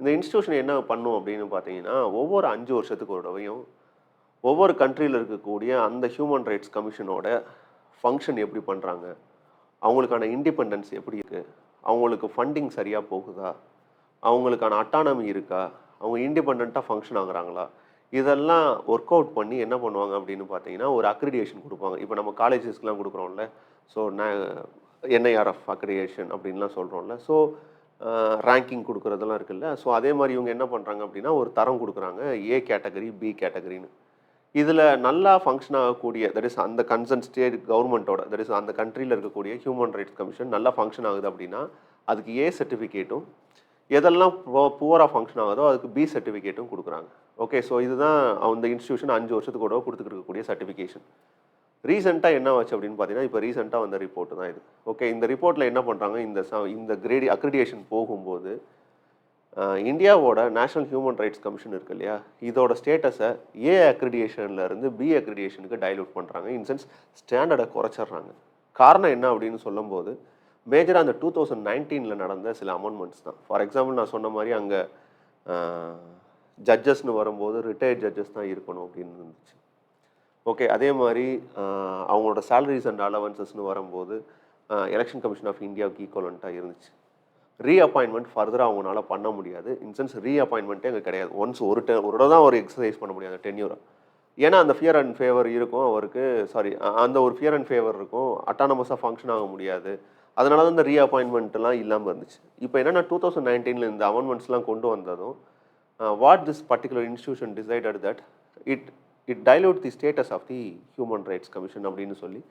இந்த இன்ஸ்டிடியூஷன் என்ன பண்ணும் அப்படின்னு பார்த்தீங்கன்னா, ஒவ்வொரு 5 வருஷத்துக்கு ஒரு தடவையும் ஒவ்வொரு கண்ட்ரியில் இருக்கக்கூடிய அந்த ஹியூமன் ரைட்ஸ் கமிஷனோட ஃபங்க்ஷன் எப்படி பண்ணுறாங்க, அவங்களுக்கான இண்டிபெண்டன்ஸ் எப்படி இருக்குது, அவங்களுக்கு ஃபண்டிங் சரியாக போகுதா, அவங்களுக்கான அட்டானமி இருக்கா, அவங்க இண்டிபெண்ட்டாக ஃபங்க்ஷன் ஆகுறாங்களா, இதெல்லாம் ஒர்க் அவுட் பண்ணி என்ன பண்ணுவாங்க அப்படின்னு பார்த்தீங்கன்னா, ஒரு அக்ரிடியேஷன் கொடுப்பாங்க. இப்போ நம்ம காலேஜஸ்க்குலாம் கொடுக்குறோம்ல, ஸோ என்ஐஆர்எஃப் அக்ரிடியேஷன் அப்படின்லாம் சொல்கிறோம்ல, ஸோ ரேங்கிங் கொடுக்குறதெல்லாம் இருக்குல்ல, ஸோ அதே மாதிரி இவங்க என்ன பண்ணுறாங்க அப்படின்னா, ஒரு தரம் கொடுக்குறாங்க, ஏ கேட்டகரி, பி கேட்டகரின்னு. இதில் நல்லா ஃபங்க்ஷன் ஆகக்கூடிய, தட் இஸ் அந்த கன்சர்ன் ஸ்டேட் கவர்மெண்ட்டோட, தட் இஸ் அந்த கண்ட்ரியில் இருக்கக்கூடிய ஹியூமன் ரைட்ஸ் கமிஷன் நல்லா ஃபங்க்ஷன் ஆகுது அப்படின்னா, அதுக்கு ஏ சர்டிஃபிகேட்டும், எதெல்லாம் புவராக ஃபங்க்ஷன் ஆகுதோ அதுக்கு பி சர்டிஃபிகேட்டும் கொடுக்குறாங்க. ஓகே, ஸோ இதுதான் அந்த இன்ஸ்டிடியூஷன் 5 வருஷத்துக்கு கூட கொடுத்துட்டு இருக்கக்கூடிய சர்டிஃபிகேஷன். ரீசெண்டாக என்ன ஆச்சு அப்படின்னு பார்த்தீங்கன்னா, இப்போ ரீசெண்டாக வந்த ரிப்போர்ட் தான் இது. ஓகே, இந்த ரிப்போர்ட்டில் என்ன பண்ணுறாங்க, இந்த கிரேடி அக்ரிடியேஷன் போகும்போது இந்தியாவோட நேஷனல் ஹியூமன் ரைட்ஸ் கமிஷன் இருக்கு இல்லையா, இதோட ஸ்டேட்டஸை ஏ அக்ரிடியேஷன்லேருந்து பி அக்ரிடியேஷனுக்கு டைலூட் பண்ணுறாங்க. இன் சென்ஸ் ஸ்டாண்டர்டை குறைச்சிட்றாங்க. காரணம் என்ன அப்படின்னு சொல்லும்போது, மேஜராக அந்த 2019 நடந்த சில அமெண்ட்மெண்ட்ஸ் தான். ஃபார் எக்ஸாம்பிள் நான் சொன்ன மாதிரி அங்கே ஜட்ஜஸ்னு வரும்போது ரிட்டையர்ட் ஜட்ஜஸ் தான் இருக்கணும் அப்படின்னு இருந்துச்சு. ஓகே, அதே மாதிரி அவங்களோட சேலரிஸ் அண்ட் அலவன்சஸ்னு வரும்போது எலெக்ஷன் கமிஷன் ஆஃப் இந்தியாவுக்கு ஈக்குவலண்ட்டாக இருந்துச்சு. ரீஅப்பாயின்மெண்ட் ஃபர்தராக அவங்களால பண்ண முடியாது. இன்சென்ஸ் ரீஅப்பாயின்மெண்ட்டே அங்கே கிடையாது. ஒன்ஸ் ஒரு தடவை தான் ஒரு எக்ஸசைஸ் பண்ண முடியாது டென்யூரை. ஏன்னா அந்த ஃபியர் அண்ட் ஃபேவர் இருக்கும் அவருக்கு, அந்த ஒரு ஃபியர் அண்ட் ஃபேவர் இருக்கும், அட்டானமஸாக ஃபங்க்ஷன் ஆக முடியாது. அதனால தான் இந்த ரீஅப்பாயின்மெண்ட்லாம் இல்லாமல் இருந்துச்சு. இப்போ என்னென்னா 2019 இந்த அமெண்ட்மெண்ட்ஸ்லாம் கொண்டு வந்ததும் what this particular institution decided that it dilute the status of the human rights commission அப்படின்னு சொல்லி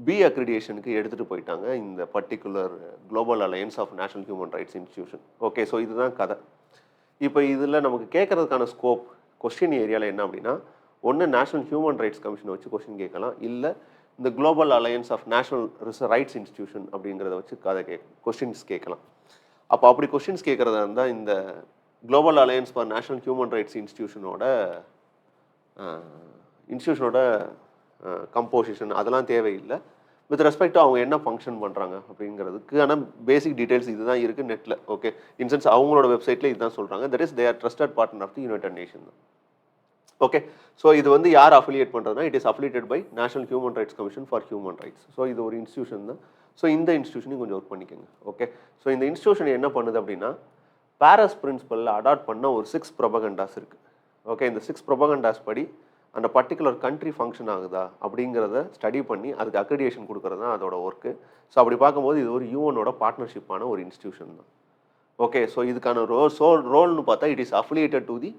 பி அக்ரிடியேஷனுக்கு எடுத்துகிட்டு போயிட்டாங்க இந்த particular global alliance of national human rights institution. Okay, so இதுதான் கதை. இப்போ இதில் நமக்கு கேட்குறதுக்கான ஸ்கோப் கொஸ்டின் ஏரியாவில் என்ன அப்படின்னா, ஒன்று நேஷனல் ஹியூமன் ரைட்ஸ் கமிஷனை வச்சு கொஸ்டின் கேட்கலாம், இல்லை இந்த global alliance of national rights institution அப்படிங்கிறத வச்சு கொஸ்டின்ஸ் கேட்கலாம். அப்போ அப்படி கொஸ்டின்ஸ் கேட்குறதா இருந்தால் இந்த global alliance for national human rights இன்ஸ்டிடியூஷனோட கம்போசிஷன் அதெல்லாம் தேவையில்லை. வித் ரெஸ்பெக்ட் அவங்க என்ன ஃபங்க்ஷன் பண்ணுறாங்க அப்படிங்கிறதுக்கு ஆனால் பேசிக் டீட்டெயில்ஸ் இதுதான் இருக்குது நெட்டில். ஓகே, இன்சென்ஸ் அவங்களோட வெப்சைட்டில் இதுதான் சொல்கிறாங்க. That is they are trusted partner of the united nation தான். ஓகே, ஸோ இது வந்து யார் அஃபிலியேட் பண்ணுறதுனா, it is affiliated by national human rights commission for human rights. So இது ஒரு இன்ஸ்டியூஷன் தான். ஸோ இந்த இன்ஸ்டியூஷனையும் கொஞ்சம் ஒர்க் பண்ணிக்கோங்க. ஓகே, ஸோ இந்த இன்ஸ்டியூஷன் என்ன பண்ணுது அப்படின்னா, பாரிஸ் பிரின்சிபலில் அடாப்ட் பண்ண ஒரு 6 ப்ரொபகண்டாஸ் இருக்குது. ஓகே, இந்த 6 ப்ரொபகண்டாஸ் படி அந்த பர்டிகுலர் கண்ட்ரி ஃபங்க்ஷன் ஆகுதா அப்படிங்கிறத ஸ்டடி பண்ணி அதுக்கு அக்ரிடியேஷன் கொடுக்குறது தான் அதோட ஒர்க்கு. ஸோ அப்படி பார்க்கும்போது இது ஒரு யூஎனோட பார்ட்னர்ஷிப்பான ஒரு இன்ஸ்டியூஷன் தான். ஓகே, ஸோ இதுக்கான ரோல்னு பார்த்தா it is affiliated to the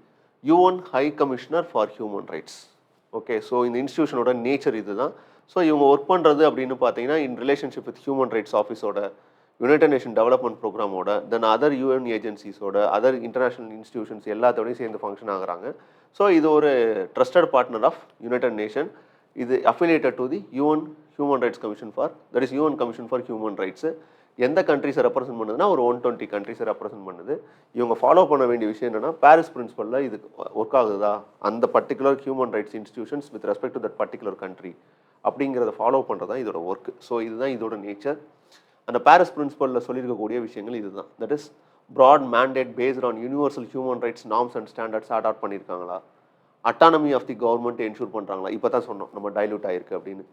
UN high commissioner for human rights. Okay, so இந்த இன்ஸ்டியூஷனோட நேச்சர் இது தான். ஸோ இவங்க ஒர்க் பண்ணுறது அப்படின்னு பார்த்தீங்கன்னா in relationship with human rights ஆஃபீஸோட, யுனைடெட் நேஷன் டெவலப்மெண்ட் ப்ரோக்ராமோட, தென் அதர் யூஎன் ஏஜென்சிஸோட, அதர் இன்டர்நேஷனல் இன்ஸ்டிடியூஷன்ஸ் எல்லாத்தோடையும் சேர்ந்து ஃபங்க்ஷன் ஆகுறாங்க. ஸோ இது ஒரு trusted partner of United Nation. இது affiliated to the UN human rights commission for, that is UN commission for human rights. எந்த கண்ட்ரிஸை ரெப்ரசென்ட் பண்ணுதுன்னா ஒரு 120 கண்ட்ரிஸை ரெப்ரசென்ட் பண்ணுது. இவங்க ஃபாலோ பண்ண வேண்டிய விஷயம் என்னென்னா, பாரிஸ் பிரின்சிபலில் இது ஒர்க் ஆகுதா, அந்த particular human rights institutions with respect to that particular country அப்படிங்கிறத ஃபாலோ பண்ணுறது தான் இதோட ஒர்க். ஸோ இதுதான் இதோட நேச்சர். அந்த பாரிஸ் பிரின்சிபலில் சொல்லியிருக்கக்கூடிய விஷயங்கள் இதுதான். That is broad mandate based on universal human rights norms and standards adopt பண்ணியிருக்காங்களா, autonomy of the government ensure பண்ணுறாங்களா? இப்போ தான் சொன்னோம் நம்ம டைல்யூட் ஆயிருக்கு அப்படின்னு.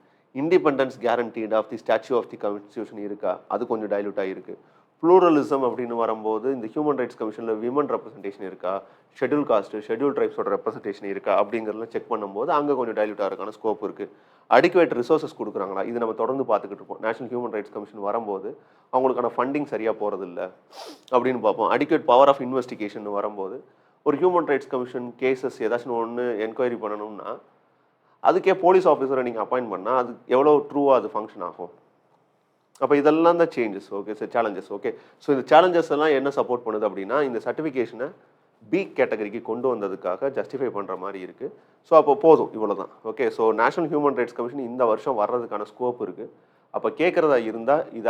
Independence guaranteed of the statue of the constitution இருக்கா? அது கொஞ்சம் டைல்யூட் ஆகிருக்கு. ப்ளூரலிசம் அப்படின்னு வரும்போது இந்த ஹியூமன் ரைட்ஸ் கமிஷனில் விமன் ரெப்ரசன்டேஷன் இருக்கா, ஷெட்யூல் காஸ்ட்டு ஷெட்யூல் ட்ரைப்ஸோட ரெப்ரசன்டேஷன் இருக்கா அப்படிங்கிறதெல்லாம் செக் பண்ணும்போது அங்கே கொஞ்சம் டைல்யூட் ஆகிறதுக்கான ஸ்கோப் இருக்குது. அடிக்குவேட் ரிசோர்ஸஸ் கொடுக்குறாங்களா, இது நம்ம தொடர்ந்து பார்த்துக்கிட்டு இருப்போம். நேஷனல் ஹியூமன் ரைட்ஸ் கமிஷன் வரும்போது அவங்களுக்கான ஃபண்டிங் சரியாக போகிறதில்ல அப்படின்னு பார்ப்போம். அடிக்குவேட் பவர் ஆஃப் இன்வெஸ்டிகேஷன் வரும்போது ஒரு ஹியூமன் ரைட்ஸ் கமிஷன் கேசஸ் ஏதாச்சும் ஒன்று என்கொயரி பண்ணணும்னா அதுக்கே போலீஸ் ஆஃபீஸரை நீங்கள் அப்பாயின்ட் பண்ணால் அது எவ்வளோ ட்ரூவாக அது ஃபங்க்ஷன் ஆகும். அப்போ இதெல்லாம் தான் changes. Okay sir, challenges. Okay, so இந்த சேலஞ்சஸ் எல்லாம் என்ன சப்போர்ட் பண்ணுது அப்படின்னா இந்த சர்டிஃபிகேஷனை பி கேட்டகரிக்கு கொண்டு வந்ததுக்காக ஜஸ்டிஃபை பண்ணுற மாதிரி இருக்குது. ஸோ அப்போ போதும், இவ்வளோ தான். Okay, so national human rights commission இந்த வருஷம் வர்றதுக்கான ஸ்கோப் இருக்குது. அப்போ கேட்குறதா இருந்தால் இது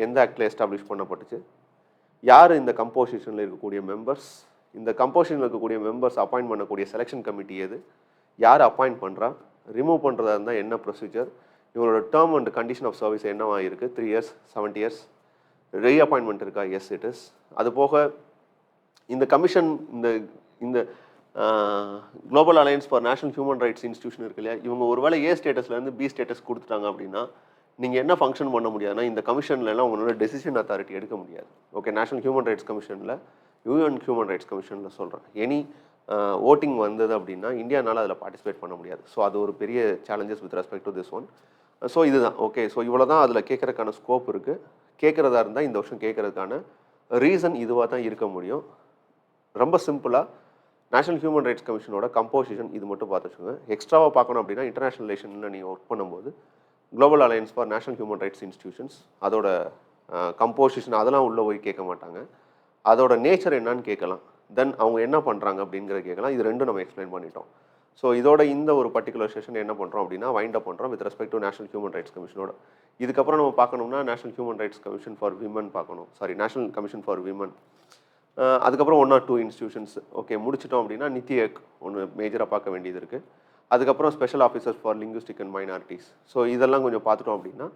எந்த ஆக்டில் எஸ்டாப்ளிஷ் பண்ணப்பட்டுச்சு, யார் இந்த கம்போசிஷனில் இருக்கக்கூடிய மெம்பர்ஸ், இந்த கம்போசிஷனில் இருக்கக்கூடிய மெம்பர்ஸ் அப்பாயிண்ட் பண்ணக்கூடிய செலெக்ஷன் கமிட்டி எது, யார் அப்பாயிண்ட் பண்ணுறா, ரிமூவ் பண்ணுறதா இருந்தால் என்ன ப்ரொசீஜர், இவங்களோட term and condition of service என்னவா இருக்குது, 3 இயர்ஸ் 70 இயர்ஸ், ரீஅப்பாயின்மெண்ட் இருக்கா, எஸ் இட் இஸ். அது போக இந்த கமிஷன் இந்த இந்த global alliance for national human rights institution இருக்கு இல்லையா, இவங்க ஒருவேளை ஏ ஸ்டேட்டஸ்லேருந்து பி ஸ்டேட்டஸ் கொடுத்துட்டாங்க அப்படின்னா நீங்கள் என்ன ஃபங்க்ஷன் பண்ண முடியாதுன்னா இந்த கமிஷன்லலாம் உங்களோட டெசிஷன் அத்தாரிட்டி எடுக்க முடியாது. ஓகே, நேஷனல் ஹியூமன் ரைட்ஸ் கமிஷனில் யூஎன் ஹியூமன் ரைட்ஸ் கமிஷனில் சொல்கிறேன், எனி ஓட்டிங் வந்தது அப்படின்னா இந்தியானால் அதில் பார்ட்டிசிபேட் பண்ண முடியாது. ஸோ அது ஒரு பெரிய challenges with respect to this one. So இதுதான். ஓகே, ஸோ இவ்வளோ தான் அதில் கேட்குறதுக்கான ஸ்கோப் இருக்குது. கேட்குறதா இருந்தால் இந்த வருஷம் கேட்குறதுக்கான ரீசன் இதுவாக தான் இருக்க முடியும். ரொம்ப சிம்பிளாக நேஷனல் ஹியூமன் ரைட்ஸ் கமிஷனோட கம்போசிஷன் இது மட்டும் பார்த்து வச்சுக்கோங்க. எக்ஸ்ட்ராவாக பார்க்கணும் அப்படின்னா இன்டர்நேஷனல் ரிலேஷனில் நீங்கள் ஒர்க் பண்ணும்போது global alliance for national human rights institutions அதோட கம்போசிஷன் அதெல்லாம் உள்ளே போய் கேட்க மாட்டாங்க. அதோட நேச்சர் என்னன்னு கேட்கலாம். தென் அவங்க என்ன பண்ணுறாங்க அப்படிங்கிறத கேட்கலாம். இது ரெண்டும் நம்ம எக்ஸ்பிளைன் பண்ணிட்டோம். ஸோ இதோட இந்த ஒரு பர்டிகுலர் செஷன் என்ன பண்ணுறோம் அப்படின்னா வைண்ட் அப் பண்ணுறோம் with respect to national human rights கமிஷனோட. இதுக்கப்புறம் நம்ம பார்க்கணும்னா national human rights commission for women பார்க்கணும். National commission for women. அதுக்கப்புறம் 1 or 2 இன்ஸ்டியூஷன்ஸ். ஓகே, முடிச்சிட்டோம் அப்படின்னா நித்தி ஆயோக் ஒன்று மேஜராக பார்க்க வேண்டியது இருக்குது. அதுக்கப்புறம் special officers for linguistic and minorities. So இதெல்லாம் கொஞ்சம் பார்த்துட்டோம் அப்படின்னா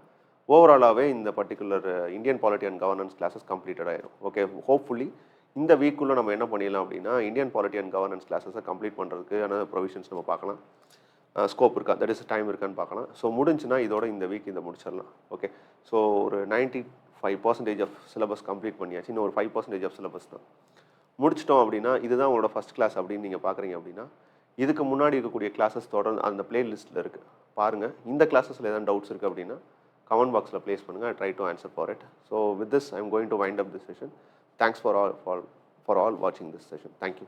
ஓவராலாகவே இந்த particular Indian polity and governance classes completed ஆயிடும். ஓகே, ஹோப்ஃபுல்லி இந்த வீக்குள்ளே நம்ம என்ன பண்ணிடலாம் அப்படின்னா இந்தியன் பாலிட்டி அண்ட் கவர்னன்ஸ் கிளாஸஸை கம்ப்ளீட் பண்ணுறதுக்கான ப்ரொவிஷன்ஸ் நம்ம பார்க்கலாம். ஸ்கோப் இருக்கா, தட் இஸ் டைம் இருக்கான்னு பார்க்கலாம். ஸோ முடிஞ்சுன்னா இதோட இந்த வீக் இதை முடிச்சிடலாம். ஓகே, ஸோ ஒரு 95% ஆஃப் சிலபஸ் கம்ப்ளீட் பண்ணியாச்சு. இன்னும் ஒரு 5% ஆஃப் சிலபஸ் தான் முடிச்சிட்டோம் அப்படின்னா இதுதான் உங்களோட ஃபஸ்ட் கிளாஸ் அப்படின்னு நீங்கள் பார்க்குறீங்க அப்படின்னா இதுக்கு முன்னாடி இருக்கக்கூடிய கிளாஸஸ் தொடர்ந்து அந்த பிளேலிஸ்ட்டில் இருக்குது பாருங்கள். இந்த கிளாஸஸில் ஏதாவது டவுட்ஸ் இருக்குது அப்படின்னா கமெண்ட் பாக்ஸில் ப்ளேஸ் பண்ணுங்கள். I try to answer for it. So with this I am going to wind up this session. Thanks for all வாட்சிங் திஸ் செஷன். தேங்க்யூ.